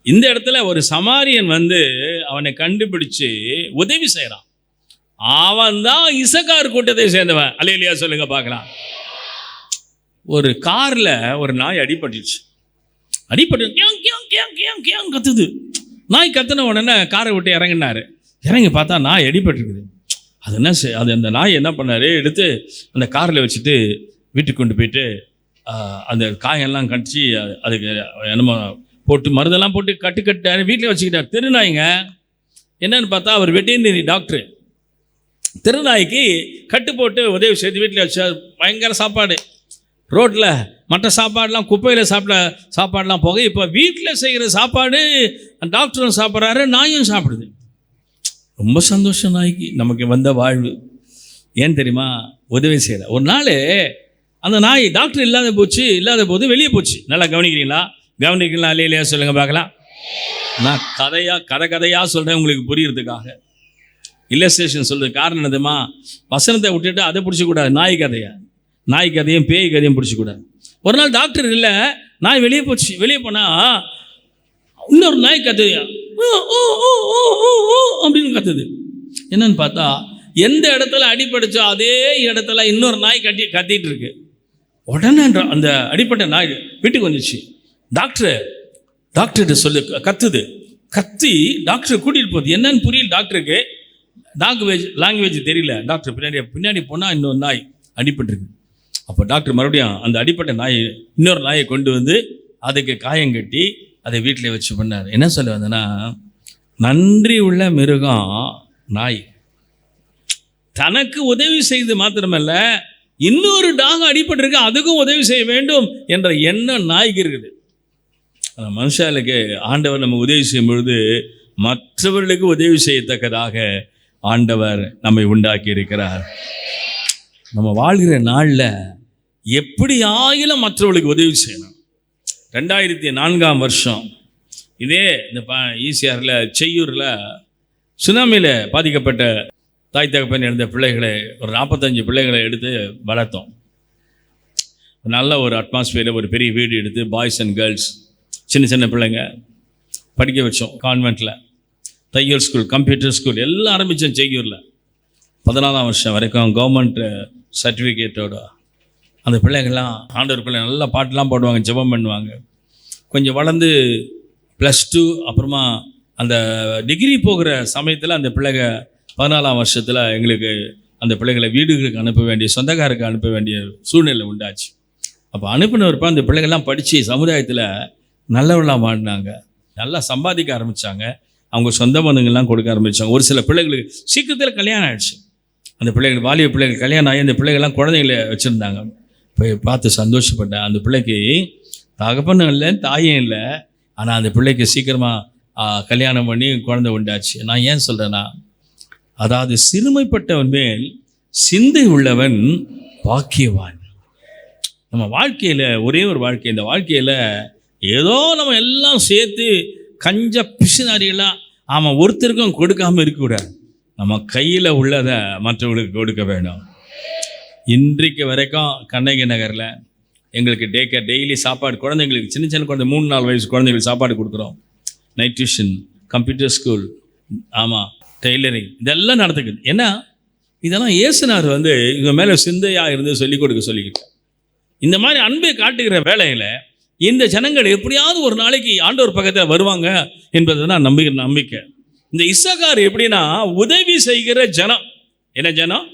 இந்த இடத்துல ஒரு சமாரியன் வந்து அவனை கண்டுபிடிச்சு உதவி செய்கிறான். அவன் தான் இசக்கார் கூட்டத்தை சேர்ந்தவன். அல்லேலூயா சொல்லுங்க பார்க்கலாம். ஒரு காரில் ஒரு நாய் அடிபட்டுச்சு. கத்துது. நாய் கத்துன உடனே காரை விட்டு இறங்கினாரு. இறங்கி பார்த்தா நாய் அடிபட்டுருக்குது. அது என்ன அது அந்த நாய் என்ன பண்ணார், எடுத்து அந்த காரில் வச்சுட்டு வீட்டுக்கு கொண்டு போயிட்டு அந்த காயெல்லாம் கடிச்சு அதுக்கு என்னமோ போட்டு மருந்தெல்லாம் போட்டு கட்டுக்கட்டார், வீட்டில் வச்சுக்கிட்டார். தெருநாய்ங்க. என்னன்னு பார்த்தா அவர் வெட்டினரி டாக்டரு. தெருநாய்க்கு கட்டு போட்டு உதவி செய்து வீட்டில் வச்சார். பயங்கர சாப்பாடு. ரோட்டில் மற்ற சாப்பாடெலாம், குப்பையில் சாப்பிட்ட சாப்பாடெலாம் போக இப்போ வீட்டில் செய்கிற சாப்பாடு டாக்டரும் சாப்பிட்றாரு, நாயும் சாப்பிடுது. ரொம்ப சந்தோஷம் நாய்க்கு. நமக்கு வந்த வாழ்வு ஏன் தெரியுமா? உதவி செய்கிற. ஒரு நாள் அந்த நாய் டாக்டர் இல்லாத போது வெளியே போச்சு. நல்லா கவனிக்கிறீங்களா? இல்லையா சொல்லுங்க பார்க்கலாம். நான் கதையாக சொல்கிறேன் உங்களுக்கு புரியுறதுக்காக. இல்லஸ்ட்ரேஷன் சொல்கிறது காரணம் என்னதுமா? வசனத்தை விட்டுட்டு அதை பிடிச்சக்கூடாது. நாய் கதையும் பேய் கதையும் பிடிச்சக்கூடாது. ஒரு நாள் டாக்டர் இல்லை, நாய் வெளியே போச்சு. வெளியே போனால் இன்னொரு நாய் கத்துது, அப்படின்னு கத்துது. என்னன்னு பார்த்தா எந்த இடத்துல அடிபடிச்சோ அதே இடத்துல இன்னொரு நாய் கத்திட்டு இருக்கு. உடனே அந்த அடிப்பட்ட நாய் வீட்டுக்கு வந்துச்சு. டாக்டர்கிட்ட சொல்லு கத்தி டாக்டர் கூட்டிகிட்டு போகுது. என்னன்னு புரியல டாக்டருக்கு. லாங்குவேஜ் தெரியல. டாக்டர் பின்னாடி போனால் இன்னொரு நாய் அடிபட்டுருக்கு. அப்போ டாக்டர் மறுபடியும் அந்த அடிப்பட்ட இன்னொரு நாயை கொண்டு வந்து அதுக்கு காயம் கட்டி அதை வீட்டில் வச்சு பண்ணார். என்ன சொல்ல வந்தேன்னா, நன்றி உள்ள மிருகம் நாய். தனக்கு உதவி செய்து மாத்திரமல்ல, இன்னொரு டாக் அடிபட்டிருக்கு, அதுக்கும் உதவி செய்ய வேண்டும் என்ற எண்ணம் நாய்க்கு இருக்குது. அந்த மனுஷாளுக்கு ஆண்டவர் நம்ம உதவி செய்யும் பொழுது மற்றவர்களுக்கு உதவி செய்யத்தக்கதாக ஆண்டவர் நம்மை உண்டாக்கி இருக்கிறார். நம்ம வாழ்கிற நாளில் எப்படி ஆயிலும் மற்றவர்களுக்கு உதவி செய்யணும். 2004 இதே இந்த ஈசிஆரில் செய்யூரில் சுனாமியில் பாதிக்கப்பட்ட தாய் தகப்பன் இருந்த பிள்ளைகளை ஒரு 45 பிள்ளைகளை எடுத்து வளர்த்தோம். நல்ல ஒரு அட்மாஸ்பியரில் ஒரு பெரிய வீடு எடுத்து பாய்ஸ் அண்ட் கேர்ள்ஸ் சின்ன சின்ன பிள்ளைங்க படிக்க வச்சோம். கான்வென்ட்டில் தையல் ஸ்கூல், கம்ப்யூட்டர் ஸ்கூல் எல்லாம் ஆரம்பித்தோம். செய்யூரில் 14ஆம் வருஷம் வரைக்கும் கவர்மெண்ட் சர்டிஃபிகேட்டோட அந்த பிள்ளைங்கள்லாம் ஆண்டவர் பிள்ளை நல்லா பாட்டெலாம் போடுவாங்க, ஜெபம் பண்ணுவாங்க. கொஞ்சம் வளர்ந்து +2 அப்புறமா அந்த டிகிரி போகிற சமயத்தில் அந்த பிள்ளைங்க 14ஆம் வருஷத்தில் எங்களுக்கு அந்த பிள்ளைகளை வீடுகளுக்கு அனுப்ப வேண்டிய, சொந்தக்காருக்கு அனுப்ப வேண்டிய சூழ்நிலை உண்டாச்சு. அப்போ அனுப்பினவருப்பா அந்த பிள்ளைகள்லாம் படித்து சமுதாயத்தில் நல்லவர்களாக மாறினாங்க, நல்லா சம்பாதிக்க ஆரம்பித்தாங்க, அவங்க சொந்த பந்தங்கள்லாம் கொடுக்க ஆரம்பித்தாங்க. ஒரு சில பிள்ளைகளுக்கு சீக்கிரத்தில் கல்யாணம் ஆகிடுச்சு. அந்த பிள்ளைகள் வாலிப பிள்ளைகள் கல்யாணம் ஆகி அந்த பிள்ளைகள்லாம் குழந்தைகளை வச்சுருந்தாங்க. போய் பார்த்து சந்தோஷப்பட்டேன். அந்த பிள்ளைக்கு தகப்பனும் இல்லை, தாயும் இல்லை, ஆனால் அந்த பிள்ளைக்கு சீக்கிரமாக கல்யாணம் பண்ணி குழந்தை உண்டாச்சு. நான் ஏன் சொல்கிறேன்னா, அதாவது சிறுமைப்பட்டவன் மேல் சிந்தை உள்ளவன் பாக்கியவான். நம்ம வாழ்க்கையில் ஒரே ஒரு வாழ்க்கை, இந்த வாழ்க்கையில் ஏதோ நம்ம எல்லாம் சேர்த்து கஞ்ச பிசுனாரியெல்லாம் ஆமாம் ஒருத்தருக்கும் கொடுக்காமல் இருக்கக்கூடாது. நம்ம கையில் உள்ளதை மற்றவங்களுக்கு கொடுக்க வேணும். இன்றைக்கு வரைக்கும் கண்ணகி நகரில் எங்களுக்கு டெய்லி சாப்பாடு, குழந்தைங்களுக்கு சின்ன சின்ன குழந்தை 3-4 வயசு குழந்தைங்களுக்கு சாப்பாடு கொடுக்குறோம். நைட் டியூஷன், கம்ப்யூட்டர் ஸ்கூல், ஆமாம் டெய்லரிங், இதெல்லாம் நடத்துக்குது. ஏன்னா இதெல்லாம் இயேசுனார் இவங்க மேலே சிந்தையாக இருந்து சொல்லிக் கொடுக்க சொல்லிக்கிட்டேன். இந்த மாதிரி அன்பை காட்டுகிற வேலையில் இந்த ஜனங்கள் எப்படியாவது ஒரு நாளைக்கு ஆண்டவர் பக்கத்தில் வருவாங்க என்பதை தான் நம்பிக்கை. இந்த இசக்கார் எப்படின்னா உதவி செய்கிற ஜனம். என்ன ஜனம்?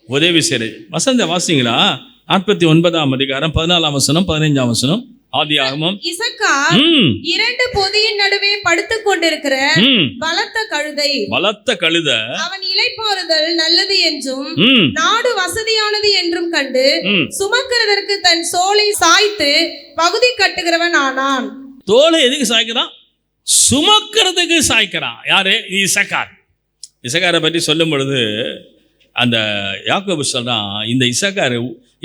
உதவி செய்கிற வசந்த வாசிங்களா 49ஆம் அதிகாரம் 14ஆம் வசனம் 15ஆம் வசனம் ஆதியாகமம். இசக்கார் 2 பொதியின் நடுவே படுத்துக் கொண்டிருக்கிற பலத்த கழுதை அவன் இளைப்பாறுதல் நல்லது என்றும் நாடு வசதியானது என்றும் கண்டு சுமக்கிறதற்கு தன் சோலை சாய்த்து பகுதி கட்டுகிறவன் ஆனான். தோலை எதுக்கு சாய்க்கிறான்? சுமக்கிறதுக்கு சாய்க்கிறான். யாரு? இசக்காரை பற்றி சொல்லும் பொழுது அந்த யாக்கோபு சொல்றான், இந்த இசக்கார்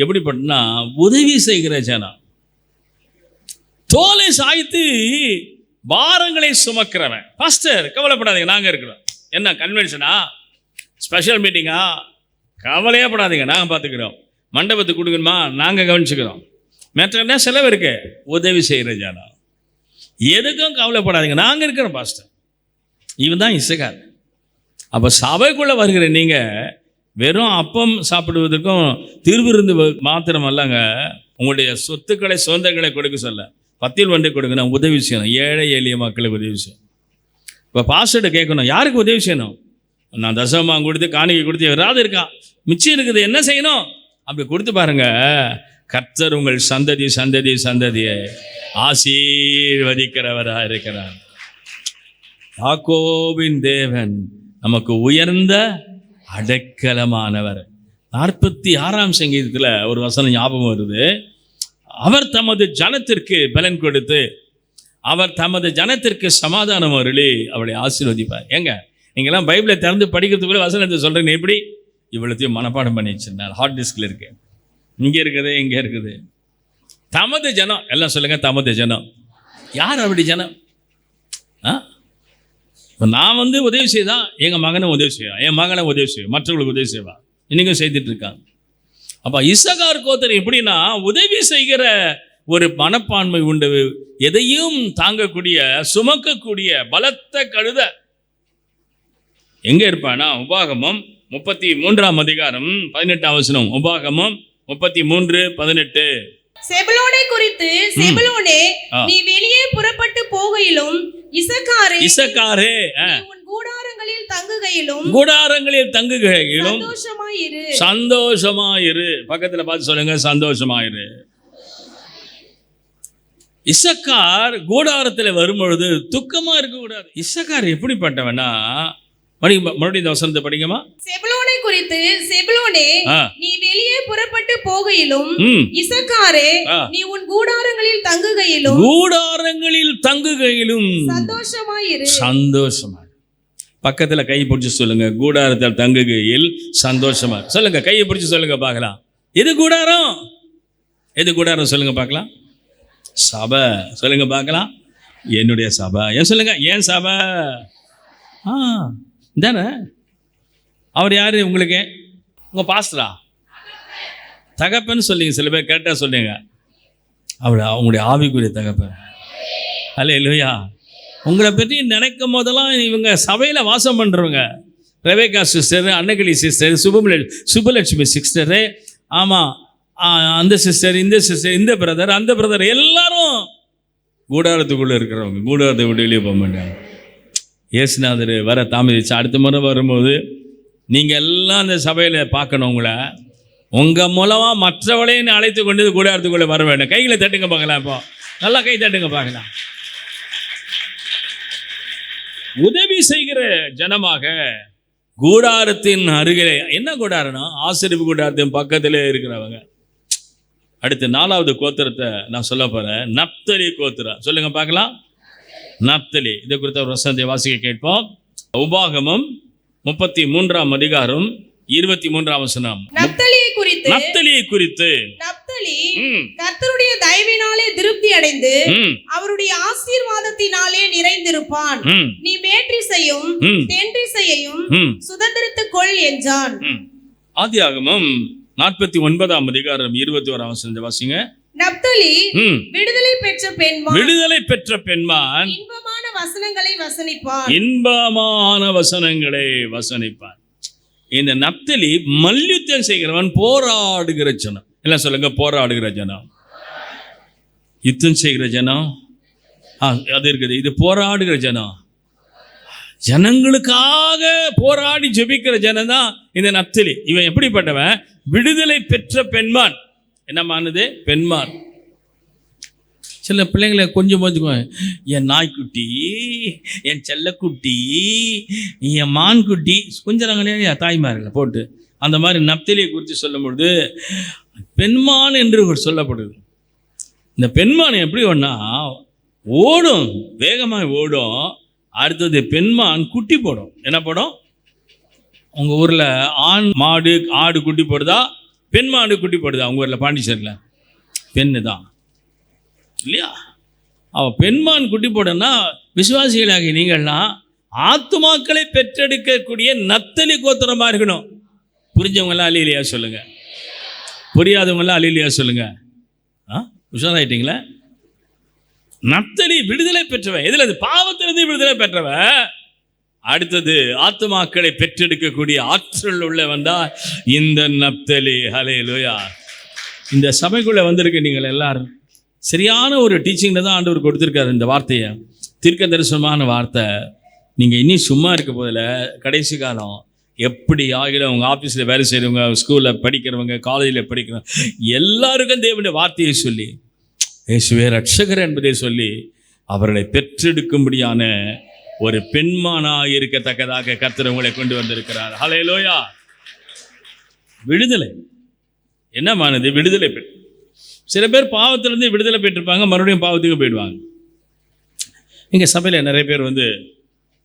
எப்படிப்பட்டனா உதவி செய்கிற ஜனம், தோலை சாய்த்து பாரங்களை சுமக்கிறவன். பாஸ்டர் கவலைப்படாதீங்க, நாங்கள் இருக்கிறோம். என்ன கன்வென்ஷனா, ஸ்பெஷல் மீட்டிங்கா? கவலையே படாதீங்க, நாங்கள் பார்த்துக்கிறோம். மண்டபத்துக்கு கொடுக்கணுமா? நாங்கள் கவனிச்சுக்கிறோம். மற்ற செலவு இருக்கு. உதவி செய்கிற ஜனம், எதுக்கும் கவலைப்படாதீங்க, நாங்கள் இருக்கிறோம் பாஸ்டர். இவன் தான் இசக்கார். அப்போ சபைக்குள்ளே வருகிற நீங்கள் வெறும் அப்பம் சாப்பிடுவதற்கும் திருவிருந்து மாத்திரம் அல்லங்க, உங்களுடைய சொத்துக்களை சுதந்திரங்களை கொடுக்க சொல்ல, 10 ஒன்றை கொடுக்கணும், உதவி செய்யணும். ஏழை எளிய மக்களுக்கு உதவி செய்யணும். இப்போ பாஸ்டர்கிட்ட கேட்கணும், யாருக்கு உதவி செய்யணும்? நான் தசமாக கொடுத்து காணிக்கை கொடுத்து யாராவது இருக்கா, மிச்சம் இருக்குது, என்ன செய்யணும்? அப்படி கொடுத்து பாருங்க, கர்த்தர் உங்கள் சந்ததியை ஆசீர்வதிக்கிறவராக இருக்கிறார். யாக்கோபின் தேவன் நமக்கு உயர்ந்த அடைக்கலமானவர். 46ஆம் சங்கீதத்தில் ஒரு வசனம் ஞாபகம் வருது. அவர் தமது ஜனத்திற்கு பலன் கொடுத்து, அவர் தமது ஜனத்திற்கு சமாதானம் அருளி அவளை ஆசீர்வதிப்பார். ஏங்க நீங்கள்லாம் பைபிளை திறந்து படிக்கிறதுக்குள்ள வசனத்தை சொல்கிறேன்னு எப்படி இவ்வளோத்தையும் மனப்பாடம் பண்ணி வச்சிருந்தார். ஹார்ட் டிஸ்கில் இருக்கு, இங்கே இருக்குது. தமது ஜனம், எல்லாம் சொல்லுங்க, தமது ஜனம். யார் அப்படி ஜனம்? நான் உதவி செய்தான், எங்கள் மகனை உதவி செய்வான், என் மகனை உதவி செய்வான், மற்றவர்களுக்கு உதவி செய்வான், இன்றைக்கும் செய்துட்டு இருக்காங்க. அப்போ இசக்கார் கோத்திரம் எப்படின்னா உதவி செய்கிற ஒரு மனப்பான்மை உண்டு, எதையும் தாங்கக்கூடிய சுமக்கக்கூடிய பலத்த கழுதை. எங்கே இருப்பானா? உபாகமம் 33ஆம் அதிகாரம் 18ஆம் வசனம். உபாகமம் 33:18. செபுலோனை குறித்து, செபுலோனே நீ வெளியே புறப்பட்டு போகையிலும், இசக்காரே உன் கூடாரங்களில் தங்குகையிலும் சந்தோஷமாயிரு. பக்கத்துல பார்த்து சொல்லுங்க, சந்தோஷமாயிரு. இசக்கார் கூடாரத்தில் வரும்பொழுது துக்கமா இருக்கக்கூடாது. இசக்கார் எப்படிப்பட்டவனா மறுபடியும் இந்த வசனத்தை படிங்கம்மா. செபுலோனை குறித்து, செபுலோனே ஆ. நீ வெளியே புறப்பட்டு போகையிலும், ம். இசக்காரே ஆ. நீ உன் கூடாரங்களில் தங்குகையிலும் கூடாரங்களில் தங்குகையிலும் சந்தோஷமாயிரு. சந்தோஷமா. பக்கத்துல கை பிடிச்சு சொல்லுங்க, கூடாரத்தில் தங்குகையில் சந்தோஷமா. சொல்லுங்க, கையை பிடிச்சு சொல்லுங்க பார்க்கலாம். எது கூடாரம்? எது கூடாரம் சொல்லுங்க பார்க்கலாம். சபை சொல்லுங்க பார்க்கலாம். என்னுடைய சபை. ஏன் சொல்லுங்க, ஏன் சபை? தானே. அவர் யாரு உங்களுக்கு? உங்க பாஸ்டரா? தகப்பன்னு சொல்லிங்க. சில பேர் கரெக்டாக சொல்லுங்க. அவர் அவங்களுடைய ஆவிக்குரிய தகப்பன். அல்லேலூயா. உங்களை பற்றி நினைக்கும் போதெல்லாம் இவங்க சபையில் வாசம் பண்ணுறவங்க. Rebecca sister, Annakili sister, Subalakshmi sister, ஆமாம் அந்த சிஸ்டர், இந்த சிஸ்டர், இந்த பிரதர், அந்த பிரதர், எல்லாரும் கூடாரத்துக்குள்ளே இருக்கிறவங்க. கூடாரத்தை விட்டு வெளியே போக மாட்டாங்க. இயேசுநாதர் வர தாமதிச்சு அடுத்த முறை வரும்போது நீங்கள் எல்லாம் அந்த சபையில் பார்க்கணும். உங்கள் மூலமாக மற்றவளையும் அழைத்து கொண்டு கூடாரத்துக்குள்ளே வர வேண்டும். கைகளை தட்டுங்க பார்க்கலாம். இப்போ நல்லா கை தட்டுங்க பார்க்கலாம். உதவி செய்கிற ஜனமாக கூடாரத்தின் அருகிலே. என்ன கூடாரம்னா ஆசரிப்பு கூடாரத்தின் பக்கத்திலே இருக்கிறவங்க. அடுத்து 4வது கோத்திரத்தை நான் சொல்ல போகிறேன். நப்தலி கோத்திரம். சொல்லுங்க பார்க்கலாம். நப்தலி. இதை குறித்த ஒரு வசனத்தை வாசிக்க கேட்போம். உபாகமம் 33ஆம் அதிகாரம் 23ஆம் வசனம். நப்தலியை குறித்து, நப்தலியை குறித்து, நப்தலி கர்த்தருடைய தயவினாலே திருப்தி அடைந்து அவருடைய ஆசீர்வாதத்தினாலே நிறைந்திருப்பான். நீ மேற்றிசையும் தென்றிசையையும் சுதந்திரத்துக் கொள் என்றான். ஆதியாகமம் 49ஆம் அதிகாரம் 21ஆம் வசனத்தை வாசிங்க. நப்தலி விடுதலை பெற்ற பெண்மான், விடுதலை பெற்ற பெண்மான் இன்பமான வசனங்களை வசனிப்பான், இன்பமான வசனங்களை வசனிப்பான். இந்த நப்தலி மல்யுத்தம் செய்கிறவன், போராடுகிற ஜனம். எல்லாம் சொல்லுங்க, போராடுகிற ஜனம். யுத்தம் செய்கிற ஜனம் அது இருக்குது. இது போராடுகிற ஜனம். ஜனங்களுக்காக போராடி ஜெபிக்கிற ஜனம் தான் இந்த நப்தலி. இவன் எப்படிப்பட்டவன்? விடுதலை பெற்ற பெண்மான். என்னமானது? பெண்மான். சில பிள்ளைங்களை கொஞ்சம் கொஞ்சம், என் நாய்க்குட்டி, என் செல்லக்குட்டி, என் மான்குட்டி கொஞ்சம் இல்லையா தாய்மார்களை போட்டு. அந்த மாதிரி நப்தலியை குறித்து சொல்லும் பொழுது பெண்மான் என்று சொல்லப்படுது. இந்த பெண்மான் எப்படி ஒன்றா ஓடும், வேகமாக ஓடும். அடுத்தது பெண்மான் குட்டி போடும். என்ன போடும்? உங்கள் ஊரில் ஆண் மாடு ஆடு குட்டி போடுதா, பெண் மாடு குட்டி போடுதா? உங்கள் ஊரில் பாண்டிச்சேரியில் பெண்ணு தான் இல்லையா? அவள் பெண்மான் குட்டி போடனா விசுவாசிகளாகி நீங்கள்லாம் ஆத்துமாக்களை பெற்றெடுக்கக்கூடிய நப்தலி கோத்திரமாக இருக்கணும். புரிஞ்சவங்களாம் அலிலியா சொல்லுங்க, புரியாதவங்களாம் அலிலியா சொல்லுங்க. உஷாராயிட்டீங்களா? நப்தலி விடுதலை பெற்றவன். எதில்? அது பாவத்திலிருந்து விடுதலை பெற்றவன். அடுத்தது ஆத்துமாக்களை பெற்றெடுக்கக்கூடிய ஆற்றல் உள்ளவன் தான் இந்த நப்தலி. ஹல்லேலூயா. இந்த சபைக்குள்ளே வந்திருக்கு நீங்கள் எல்லாரும் சரியான ஒரு டீச்சிங்கில் தான் ஆண்டவர் கொடுத்துருக்காரு இந்த வார்த்தையை. தீர்க்க தரிசனமான வார்த்தை. நீங்கள் இனி சும்மா இருக்க போதில் கடைசி காலம் எப்படி ஆகிலும் உங்கள் ஆஃபீஸில் வேலை செய்கிறவங்க, ஸ்கூலில் படிக்கிறவங்க, காலேஜில் படிக்கிறவங்க எல்லாருக்கும் தேவனுடைய வார்த்தையை சொல்லி, இயேசுவே ரட்சகர் என்பதை சொல்லி அவர்களை பெற்றெடுக்கும்படியான ஒரு பெண்மானாக இருக்கத்தக்கதாக கர்த்தர் உங்களை கொண்டு வந்திருக்கிறார். ஹல்லேலூயா. விடுதலை என்னமானது? விடுதலை பெற்று. சில பேர் பாவத்திலிருந்து விடுதலை பெற்றிருப்பாங்க, மறுபடியும் பாவத்துக்கு போயிடுவாங்க. இங்கே சபையில் நிறைய பேர்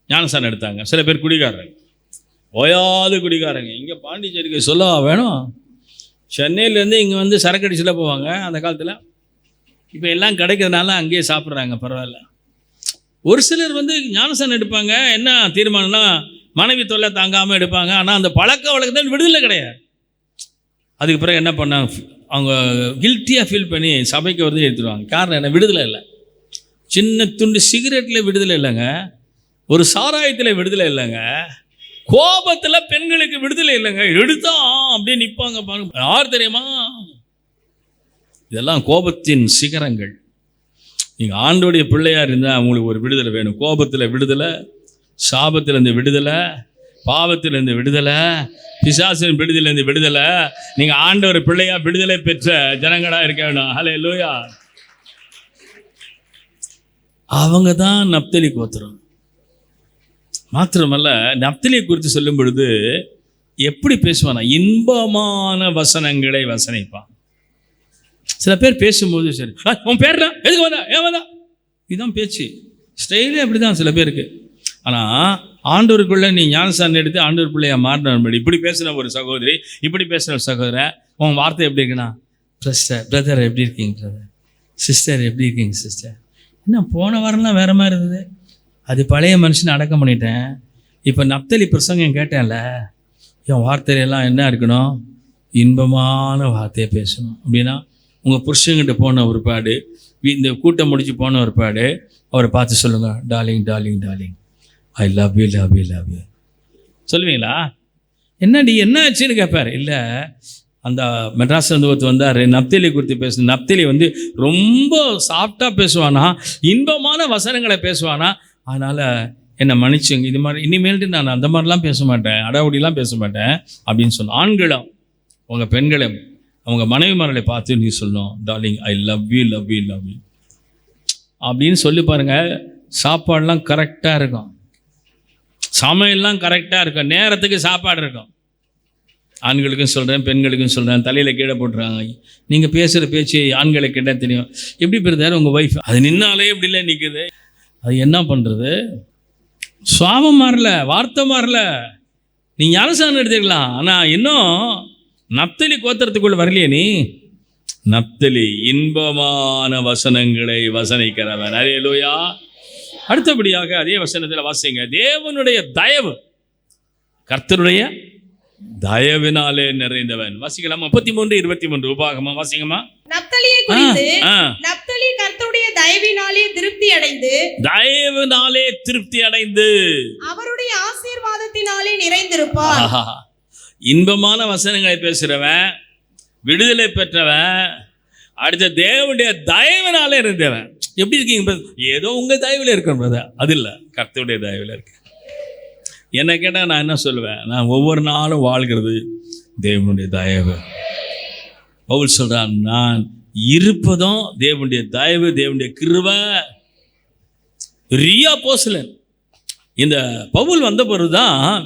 ஞானஸ்தானம் எடுத்தாங்க. சில பேர் குடிகாரங்க, ஓயாத குடிகாரங்க. இங்கே பாண்டிச்சேரிக்கு சொல்லவா வேணும்? சென்னையிலேருந்து இங்கே சரக்கு அடிச்சுல போவாங்க அந்த காலத்தில். இப்போ எல்லாம் கிடைக்கிறதுனால அங்கேயே சாப்பிட்றாங்க, பரவாயில்ல. ஒரு சிலர் ஞானஸ்தானம் எடுப்பாங்க. என்ன தீர்மானம்னா மனைவி தொல்லை தாங்காமல் எடுப்பாங்க. ஆனால் அந்த பழக்க வழக்கத்தில் விடுதலை கிடையாது. அதுக்கு பிறகு என்ன பண்ணாங்க? அவங்க கில்ட்டியாக ஃபீல் பண்ணி சபைக்கு எடுத்துருவாங்க. காரணம் என்ன? விடுதலை இல்லை. சின்ன துண்டு சிகரெட்டில் விடுதலை இல்லைங்க, ஒரு சாராயத்தில் விடுதலை இல்லைங்க, கோபத்தில் பெண்களுக்கு விடுதலை இல்லைங்க. எடுத்தா அப்படியே நிற்பாங்க பாருங்க. யார் தெரியுமா? இதெல்லாம் கோபத்தின் சிகரங்கள். நீங்கள் ஆண்டோடைய பிள்ளையாக இருந்தால் அவங்களுக்கு ஒரு விடுதலை வேணும். கோபத்தில் விடுதலை, சாபத்திலேருந்து விடுதலை, பாவத்திலேருந்து விடுதலை, பிசாசின் விடுதலையிலேருந்து விடுதலை. நீங்கள் ஆண்டவர் பிள்ளையாக விடுதலை பெற்ற ஜனங்களாக இருக்க வேணும். ஹல்லேலூயா. அவங்க தான் நப்தலி கோத்திரம். மாத்திரமல்ல, நப்தலியை குறித்து சொல்லும் பொழுது எப்படி பேசுவானா, இன்பமான வசனங்களை வசனிப்பான். சில பேர் பேசும்போது சரி உன் பேர்ல எதுக்கு வந்தா ஏன் வந்தா இதுதான் பேச்சு ஸ்டைலே அப்படிதான் சில பேருக்கு. ஆனால் ஆண்டவருக்குள்ளே நீ ஞானஸ்தானம் எடுத்து ஆண்டவர் பிள்ளையா மாறினபடி இப்படி பேசுகிற ஒரு சகோதரி, இப்படி பேசுகிற ஒரு சகோதரன், உன் வார்த்தை எப்படி இருக்குன்னா, பிரதர் எப்படி இருக்கீங்க பிரதர், சிஸ்டர் எப்படி இருக்கீங்க சிஸ்டர். என்ன போன வாரம்லாம் வேறு மாதிரி இருந்தது, அது பழைய மனுஷனை அடக்கம் பண்ணிட்டேன். இப்போ நப்தலி பிரசங்கம் கேட்டேன்ல, என் வார்த்தையெல்லாம் என்ன இருக்கணும், இன்பமான வார்த்தையை பேசணும். அப்படின்னா உங்கள் புருஷங்கிட்ட போன ஒரு பாடு, இந்த கூட்டம் முடிச்சு போன ஒரு பாடு, அவரை பார்த்து சொல்லுங்கள், darling darling darling I love you love you love you சொல்லுவீங்களா? என்னடி என்ன ஆச்சுன்னு கேட்பார். இல்லை, அந்த மெட்ராஸ் ஒருத்தர் வந்தார், நப்தலி குறித்து பேசணும். நப்தலி ரொம்ப சாஃப்டாக பேசுவானா, இன்பமான வசனங்களை பேசுவானா, அதனால் என்னை மன்னிச்சுங்க, இது மாதிரி இனிமேல்ட்டு நான் அந்த மாதிரிலாம் பேச மாட்டேன், அடாவடிலாம் பேச மாட்டேன் அப்படின்னு சொன்னோம். ஆண்களும் உங்கள் பெண்களும் அவங்க மனைவிமார்களை பார்த்து நீ சொல்லணும், darling I love you love you love you அப்படின்னு சொல்லி பாருங்கள். சாப்பாடெலாம் கரெக்டாக இருக்கும், சமையல்லாம் கரெக்டாக இருக்கும், நேரத்துக்கு சாப்பாடு இருக்கும். ஆண்களுக்கும் சொல்கிறேன், பெண்களுக்கும் சொல்கிறேன், தலையில் கீழே போட்டுறாங்க. நீங்கள் பேசுகிற பேச்சு ஆண்களை கேட்டால் தெரியும். எப்படி பிரதர் உங்கள் ஒய்ஃப் அது நின்னாலே இப்படி இல்லை நிற்குது, அது என்ன பண்ணுறது? சுவாபம் மாறல, வார்த்தை மாறல. நீ ஞானஸ்தானம் எடுத்துக்கலாம், ஆனால் இன்னும் நப்தலி கோத்திரத்துக்குள்ள வரலையே நீ. நப்தலி இன்பமான வசனங்களை வசனிக்கிறவன். அல்லேலூயா. அடுத்தபடியாக அதே வசனத்தில் வாசிங்க, தேவனுடைய தயவு, கர்த்தருடைய தயவினாலே நிறைந்தவன். வாசிக்கலாம் 33:23 உபாகமம் வாசிங்கம்மா. நப்தலியை குறித்து, நப்தலி கர்த்தருடைய தயவினாலே திருப்தி அடைந்து, தயவினாலே திருப்தி அடைந்து அவருடைய ஆசீர்வாதத்தினாலே நிறைந்திருப்பான். இன்பமான வசனங்களை பேசுறவன், விடுதலை பெற்றவன், அடுத்த தேவனுடைய தயவினாலே இருந்தவன். எப்படி இருக்கீங்க? ஏதோ உங்க தயவில் இருக்கிற அது இல்லை, கர்த்தருடைய தயவில் இருக்கு. என்ன கேட்டால் நான் என்ன சொல்லுவேன், நான் ஒவ்வொரு நாளும் வாழ்கிறது தேவனுடைய தயவு. பவுல் சொல்றான், நான் இருப்பதும் தேவனுடைய தயவு, தேவனுடைய கிருபை. ரியா போஸ்லன் இந்த பவுல் வந்த பிறகுதான்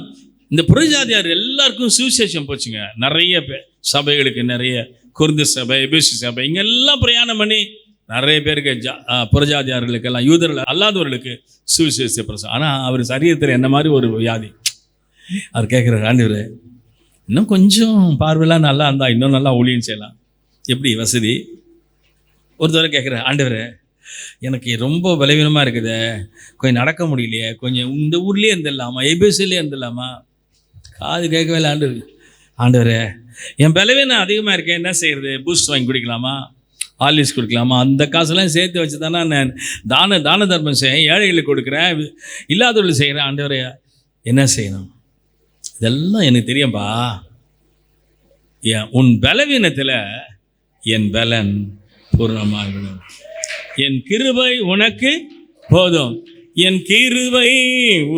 இந்த புறஜாதியார் எல்லாருக்கும் சுவிசேஷம் போச்சுங்க. நிறைய பேர் சபைகளுக்கு, நிறைய குருந்த சபை, எபேசு சபை, இங்கெல்லாம் பிரயாணம் பண்ணி நிறைய பேருக்கு புறஜாதியார்களுக்கெல்லாம், யூதர்கள் அல்லாதவர்களுக்கு சுவிசேஷ பிரசங்கம். ஆனால் அவர் சரீரத்தில் என்ன மாதிரி ஒரு வியாதி. அவர் கேட்குறாரு, ஆண்டவரே இன்னும் கொஞ்சம் பார்வையெல்லாம் நல்லா இருந்தால் இன்னும் நல்லா ஊழியம் செய்யலாம், எப்படி வசதி? ஒருத்தவரை கேட்குறாரு, ஆண்டவரே எனக்கு ரொம்ப பலவீனமாக இருக்குது, கொஞ்சம் நடக்க முடியலையே, கொஞ்சம் இந்த ஊர்லேயே இருந்துடலாமா, ஏபிஎஸ்சிலே இருந்துடலாமா? காது கேட்கவே இல்லை. ஆண்டவரே என் பலவீனம் அதிகமாக இருக்கேன், என்ன செய்கிறது? பூஸ்ட் வாங்கி குடிக்கலாமா, ஹார்லிக்ஸ் கொடுக்கலாமா? அந்த காசெல்லாம் சேர்த்து வச்சு தானே நான் தான தர்மம் செய்ய, ஏழைகளுக்கு கொடுக்குறேன், இல்லாதவர்களுக்கு செய்கிறேன். ஆண்டவரே என்ன செய்யணும்? இதெல்லாம் எனக்கு தெரியும்பா. உன் பலவீனத்தில் என் பலன் பூர்ணமாகிவிடும். என் கிருபை உனக்கு போதும், என் கிருபை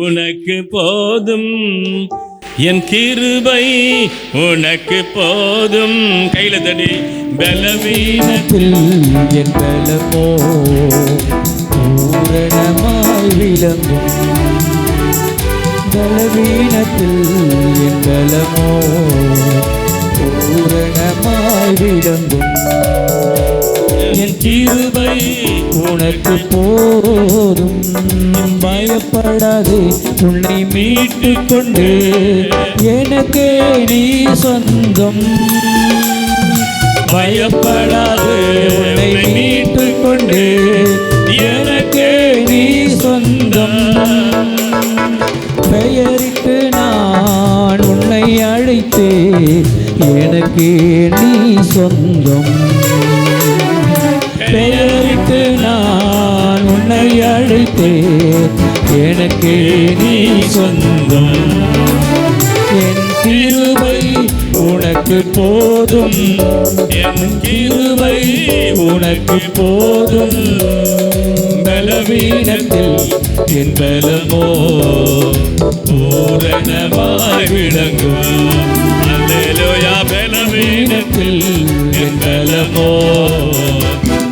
உனக்கு போதும், என் கிருபை உனக்கு போதும். கையில தடி. பலவீனத்தில் என் பலமோ பூரணமாய் விளங்கும், பலவீனத்தில் என் பலமோ பூரணமாய் விளங்கும். என் கிருபை உனக்கு போதும், பயப்படாதே உன்னை மீட்டு கொண்டு எனக்கு நீ சொந்தம். பயப்படாதே உன்னை மீட்டு கொண்டு எனக்கு நீ சொந்தம். பெயரிட்டு நான் உன்னை அழைத்தேன், எனக்கு நீ சொந்தம். பெயரிட்டு நான் உன்னை அழைத்தேன், எனக்கு நீ சொந்தம். என் கிருபை உனக்கு போதும், என் கிருபை உனக்கு போதும். பலவீனத்தில் என் பலமோ பூரணமாய் விளங்கும். அல்லேலூயா. பலவீனத்தில் என் பலமோ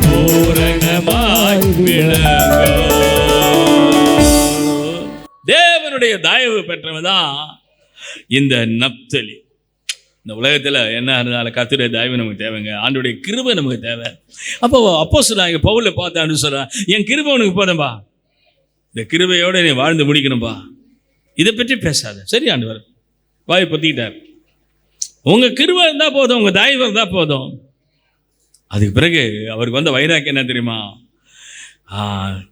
பூரணமாய் விளங்கும். தேவனுடைய தயவு பெற்றவன் தான் இந்த நப்தலி. இந்த உலகத்தில் என்ன இருந்தாலும் கர்த்தருடைய தயவு நமக்கு தேவைங்க. ஆண்டவருடைய கிருபை நமக்கு தேவை. அப்போ அப்போஸ்தலனாகிய பவுலை பார்த்து சொல்கிறான், என் கிருபை உனக்கு போதும்பா, இந்த கிருபையோடு நீ வாழ்ந்து முடிக்கணும்பா, இதை பற்றி பேசாத. சரி ஆண்டவர் வாய் பொத்திக்கிட்டார். உங்கள் கிருபை இருந்தால் போதும், உங்கள் தயவு இருந்தால் போதும். அதுக்கு பிறகு அவருக்கு வந்த வைராக்கியம் என்ன தெரியுமா?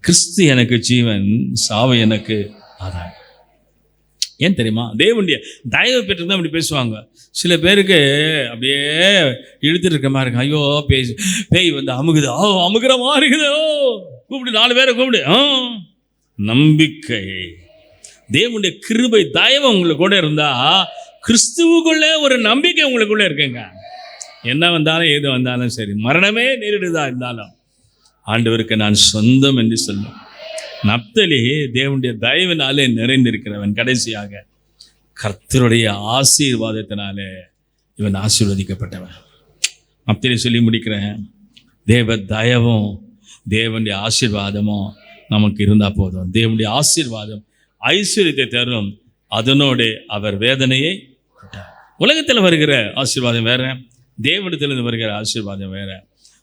கிறிஸ்து எனக்கு ஜீவன், சாவு எனக்கு ஆதாயம். ஏன் தெரியுமா? தேவனுடைய தயவு பெற்று தான் அப்படி பேசுவாங்க. சில பேருக்கு அப்படியே இழுத்துட்டு இருக்க மாதிரி இருக்கு. ஐயோ பேய் வந்து அமுகுது, அமுகிற மாதிரி இருக்குதோ, கூப்பிடு 4 பேரை கூப்பிடு. நம்பிக்கை, தேவனுடைய கிருபை தயவு உங்களுக்கு கூட இருந்தா, கிறிஸ்துவுக்குள்ளே ஒரு நம்பிக்கை உங்களுக்குள்ளே இருக்குங்க. என்ன வந்தாலும் ஏது வந்தாலும் சரி, மரணமே நேரிடுதா இருந்தாலும் ஆண்டவருக்கு நான் சொந்தம் என்று சொல்லும். நப்தலி தேவனுடைய தயவினாலே நிறைந்திருக்கிறவன். கடைசியாக கர்த்தருடைய ஆசீர்வாதத்தினாலே இவன் ஆசீர்வதிக்கப்பட்டவன். நப்தலி சொல்லி முடிக்கிறேன். தேவ தயவும் தேவனுடைய ஆசீர்வாதமும் நமக்கு இருந்தால் போதும். தேவனுடைய ஆசீர்வாதம் ஐஸ்வர்யத்தை தரும், அதனோடு அவர் வேதனையை விட்டார். உலகத்தில் வருகிற ஆசீர்வாதம் வேற, தேவனிடத்திலிருந்து வருகிற ஆசீர்வாதம் வேற.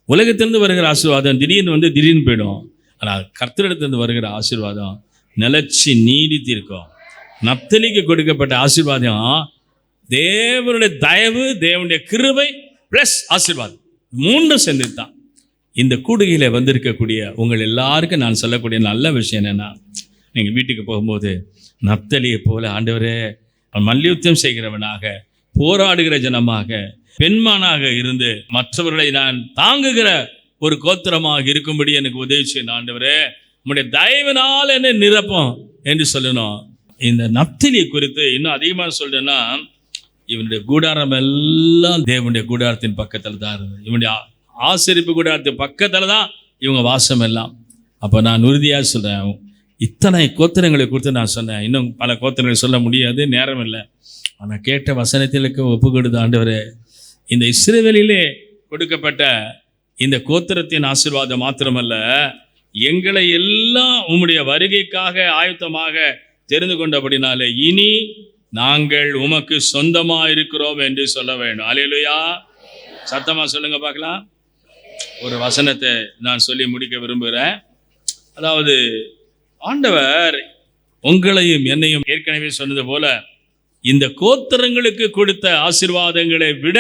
உலகத்திலிருந்து வருகிற ஆசீர்வாதம் திடீர்னு போயிடும். ஆனால் கர்த்தரிடத்திலிருந்து வருகிற ஆசீர்வாதம் நிலச்சி நீடித்து இருக்கும். நப்தலிக்கு கொடுக்கப்பட்ட ஆசீர்வாதம் தேவனுடைய தயவு, தேவனுடைய கிருபை பிளஸ் ஆசீர்வாதம், 3 சேர்ந்து தான். இந்த கூடுகையில் வந்திருக்கக்கூடிய உங்கள் எல்லாருக்கும் நான் சொல்லக்கூடிய நல்ல விஷயம் என்னென்னா, நீங்கள் வீட்டுக்கு போகும்போது நப்தலியை போல ஆண்டவரே மல்யுத்தம் செய்கிறவனாக, போராடுகிற ஜனமாக, பெண்மானாக இருந்து மற்றவர்களை நான் தாங்குகிற ஒரு கோத்திரமாக இருக்கும்படி எனக்கு உதவி செய்யணும் ஆண்டவரே, உம்முடைய தயவினால் என்ன நிரப்பம் என்று சொல்லணும். இந்த நப்தலியை குறித்து இன்னும் அதிகமாக சொல்றேன்னா, இவனுடைய கூடாரம் எல்லாம் தேவனுடைய கூடாரத்தின் பக்கத்தில் தான் இருந்தது. இவனுடைய ஆசரிப்பு கூடாரத்தின் பக்கத்தில் தான் இவங்க வாசம் எல்லாம். அப்போ நான் உறுதியாக சொல்கிறேன், இத்தனை கோத்திரங்களை குறித்து நான் சொன்னேன். இன்னும் பல கோத்திரங்களை சொல்ல முடியாது, நேரம் இல்லை. ஆனால் கேட்ட வசனத்திற்கு ஒப்பு கொடுத்த ஆண்டவரே, இந்த இஸ்ரவேலிலே கொடுக்கப்பட்ட இந்த கோத்திரத்தின் ஆசீர்வாதம் மாத்திரமல்ல, எங்களை எல்லாம் உம்முடைய வருகைக்காக ஆயத்தமாக தெரிந்து கொண்டபடினாலே இனி நாங்கள் உமக்கு சொந்தமாக இருக்கிறோம் என்று சொல்ல வேண்டும். அல்லேலூயா. சத்தமாக சொல்லுங்க பார்க்கலாம். ஒரு வசனத்தை நான் சொல்லி முடிக்க விரும்புகிறேன். அதாவது ஆண்டவர் உங்களையும் என்னையும் ஏற்கனவே சொன்னது போல இந்த கோத்திரங்களுக்கு கொடுத்த ஆசீர்வாதங்களை விட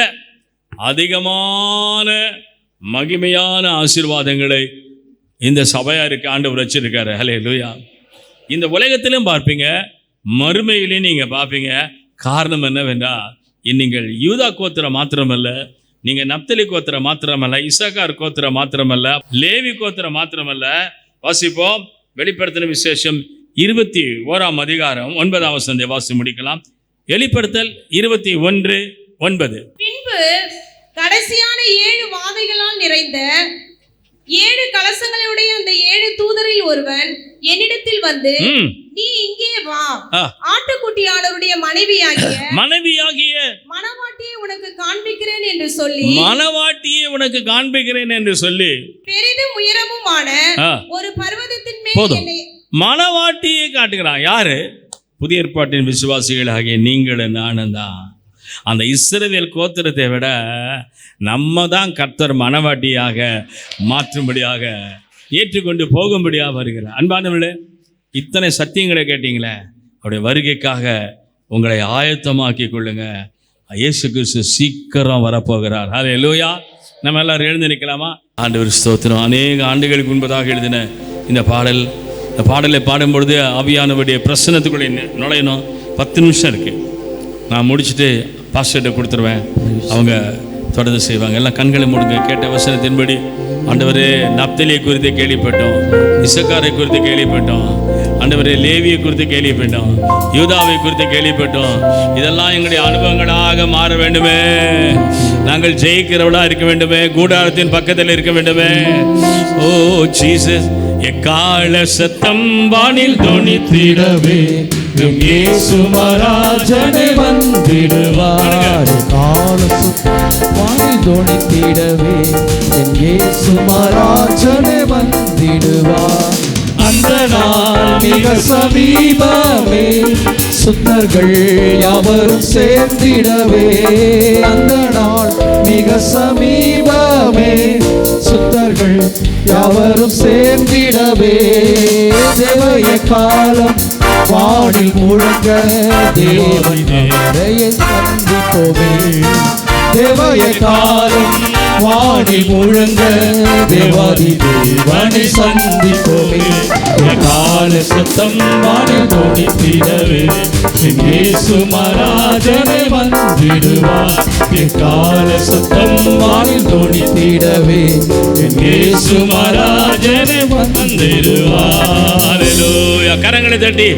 அதிகமான மகிமையான ஆசீர்வாதங்களை இந்த சபையாருக்கு ஆண்டவர் வச்சிருக்காரு. ஹல்லேலூயா. இந்த உலகத்திலும் பார்ப்பீங்க, மறுமையிலையும் நீங்கள் பார்ப்பீங்க. காரணம் என்னவென்றால், நீங்கள் யூதா கோத்திரம் மாத்திரமல்ல, நீங்கள் நப்தலி கோத்திரம் மாத்திரமல்ல, இசக்கார் கோத்திரம் மாத்திரமல்ல, லேவி கோத்திரம் மாத்திரமல்ல. வாசிப்போம். வெளிப்படுத்தின விசேஷம் 21ஆம் அதிகாரம் 9ஆம் வசனத்தை வாசி முடிக்கலாம். வெளிப்படுத்தல் 21:9. பின்பு கடைசியான 7 வாதைகளால் நிறைந்த 7 கலசங்களுடைய அந்த 7 தூதரில் ஒருவன் என்னிடத்தில் வந்து, நீ இங்கே வா, ஆட்டுக்குட்டியாளருடைய மனைவியாகிய மணவாட்டியை உனக்கு காண்பிக்கிறேன் என்று சொல்லி பெரிதும் உயரமுமான ஒரு பர்வதத்தின் மேல் என்னை மணவாட்டியை காட்டுகிறான். யாரு? புதிய ஏற்பாட்டின் விசுவாசிகள் ஆகிய நீங்கள் நானும் தான். அந்த இஸ்ரவேல் கோத்திரத்தை விட நம்ம தான் கர்த்தர் மணவாட்டியாக மாற்றும்படியாக ஏற்றுக்கொண்டு போகும்படியாக வருகிறார். அன்பானவர்களே, இத்தனை சத்தியங்களை கேட்டீங்களே, அவருடைய வருகைக்காக உங்களை ஆயத்தமாக்கி கொள்ளுங்க. இயேசு கிறிஸ்து சீக்கிரம் வரப்போகிறார். ஹல்லேலூயா. நம்ம எல்லாரும் எழுந்து நிற்கலாமா? ஆண்டவர் ஸ்தோத்திரம். அநேக ஆண்டுகளுக்கு முன்பதாக எழுதின இந்த பாடலை பாடும்பொழுது ஆவியானவருடைய பிரசன்னத்துக்குள்ளே நுழையணும். 10 நிமிஷம் இருக்குது. நான் முடிச்சுட்டு பாஸ்டர்கிட்ட கொடுத்துருவேன், அவங்க தொடர்ந்து செய்வாங்க. எல்லாம் கண்களை மூடுங்க. கேட்ட வசனத்தின்படி ஆண்டவரே, நப்தலியை குறித்து கேள்விப்பட்டோம், இசக்காரை குறித்து கேள்விப்பட்டோம், ஆண்டவரே லேவியை குறித்து கேள்விப்பட்டோம், யூதாவை குறித்து கேள்விப்பட்டோம். இதெல்லாம் எங்களுடைய அனுபவங்களாக மாற வேண்டுமே. நாங்கள் ஜெயிக்கிறவளாக இருக்க வேண்டுமே. கூடாரத்தின் பக்கத்தில் இருக்க வேண்டுமே. ஓ ஜீசஸ், எக்கால சத்தம் வானில் தொனித்திடவே இயேசு மராஜனே வந்திடுவார். கால சத்தம் வானில் தொனித்திடவே இயேசு மராஜனே வந்திடுவார். அந்த நாள் மிக சமீபமே, சுத்தர்கள் யாவரும் சேர்ந்திடவே. அந்த நாள் மிக சமீபமே, சுத்தர்கள் யாவரும் சேர்ந்திடவே. தேவைய காலம் வானில் முழங்க, தேவனையை சந்திப்போமே. தேவைய காலம் வானில் முழங்க, தேவாதி தேவனை சந்திப்போமே. கால சத்தம் வானில் தோணித்திடவே, இயேசு மகாராஜனே வந்திடுவார். கால சத்தம் வானில் தோணித்திடவே, இயேசு மகாராஜனே வந்திடுவார். ஹல்லேலூயா. கரங்களை தட்டி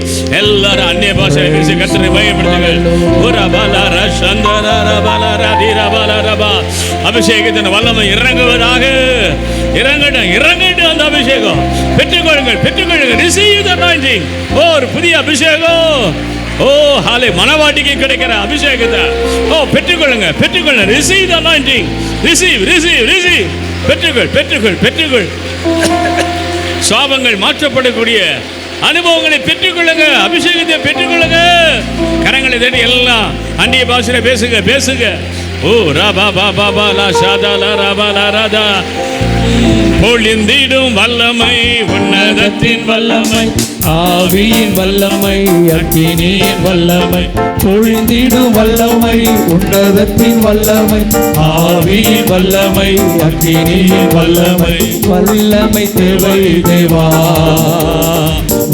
எல்லாரும் அந்நிய பாஷை பேசி கர்த்தரை மகிமைப்படுத்துங்கள். அபிஷேகத்தின் வல்லமை இறங்குவதாக. இறங்கட்டும், இறங்கட்டும் அந்த அபிஷேகம். பெற்றுக்கொள்ளுங்கள், பெற்றுக்கொள்ளுங்கள். Receive the anointing. ஒரு புதிய அபிஷேகம். ஓ ஹாலே, மனவாட்டிக்கு கிடைக்கிற அபிஷேகத்தை பெற்றுக்கொள்ளுங்க, பெற்றுக்கொள்ளுங்க. Receive the anointing. Receive, receive, receive. பெற்றுக்கொள், பெற்றுக்கொள், பெற்றுக்கொள். சாபங்கள் மாற்றப்படக்கூடிய அனுபவங்களை பெற்றுக்கொள்ளுங்க, அபிஷேகத்தை பெற்றுக்கொள்ளுங்க. கரங்களை தேடி எல்லாம் அந்நிய பாஷையில பேசுங்க, பேசுங்க. ஓ ராபா பாபா பாலா ஷாதா லா ராபா லா ராதா. பொழிந்திடும் வல்லமை, உன்னதத்தின் வல்லமை, ஆவியின் வல்லமை, அக்கினியின் வல்லமை. பொழிந்திடும் வல்லமை, உன்னதத்தின் வல்லமை, ஆவியின் வல்லமை, அக்கினியின் வல்லமை. வல்லமை தேவை தேவா,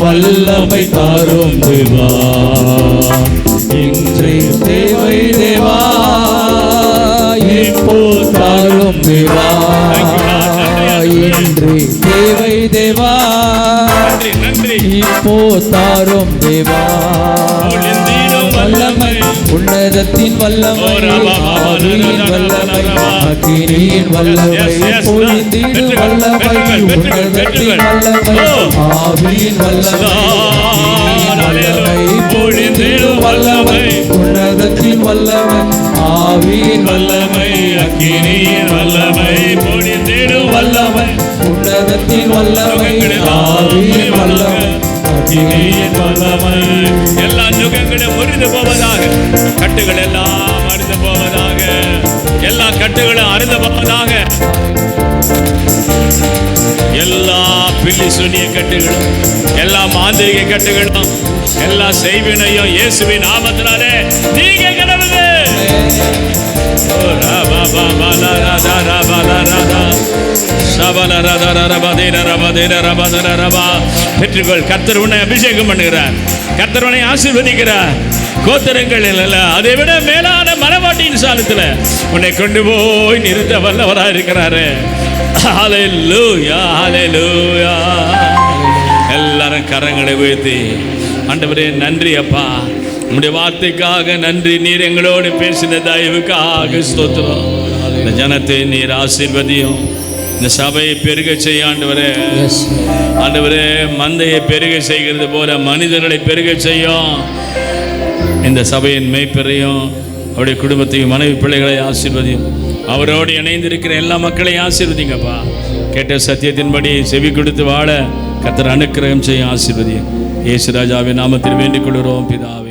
வல்லமை தாரும் தேவா. இன்றே தேவை தேவா, இப்போ தாரும் தேவா. இன்றே தேவை தேவா, நன்றி. இப்போ தாரும் தேவா. வல்லமை, உன்னதத்தின் வல்லமை, ஆவியின் வல்லமை, அக்கினியின் வல்லமை. பொழிந்திடும் வல்லமை, உன்னதத்தின் வல்லமை, ஆவியின் வல்லமை, பொழிந்திடும் வல்லமை, உன்னதத்தின் வல்லமை, ஆவியின் வல்லமை, அக்கினியின் வல்லமை. பொழிந்திடும் வல்லமை, உன்னதத்தின் வல்லமை, ஆவியின் வல்லமை, அக்கினியின் வல்லமை. எல்லா நுகங்களும் முறிந்து போவதாக, கட்டுகள் எல்லாம் அறுந்து போவதாக, எல்லா கட்டுகளும் அறுந்து போவதாக. எல்லா பில்லி சுனிய கட்டுகளும், எல்லா மாந்திரிக கட்டுகளும், எல்லா செய்வினையும் இயேசுவின் நாமத்தினாலே நீங்க கிடவுங்க. பெற்றுக்கொள். கர்த்தர் உன்னை அபிஷேகம் பண்ணுகிறார், கர்த்தர் உன்னை ஆசீர்வதிக்கிறார். கோத்திரங்கள் இல்ல, அதை விட மேலான மனவாட்டியின் சாலத்தில் உன்னை கொண்டு போய் நிறுத்த வல்லவராக இருக்கிறாரு. ஹல்லேலூயா, ஹல்லேலூயா. எல்லாரும் கரங்களை உயர்த்தி, ஆண்டவரே நன்றி அப்பா, உம்முடைய வார்த்தைக்காக நன்றி. நீர் எங்களோடு பேசின தயவுக்காக ஸ்தோத்திரம். இந்த ஜனத்தை நீர் ஆசீர்வதியும், இந்த சபையை பெருக செய்ய ஆண்டவரே. ஆண்டவரே, மந்தையை பெருக செய்கிறது போல மனிதர்களை பெருக செய்யும். இந்த சபையின் மேய்ப்பரையும் அவருடைய குடும்பத்தையும் மனைவி பிள்ளைகளை ஆசீர்வதியும். அவரோடு இணைந்திருக்கிற எல்லா மக்களையும் ஆசீர்வதிங்கப்பா. கேட்ட சத்தியத்தின்படி செவி கொடுத்து வாழ கர்த்தர் அனுக்கிரகம் செய்ய ஆசீர்வதியும். இயேசு ராஜாவின் நாமத்தில் வேண்டிக் கொள்கிறோம் பிதாவே.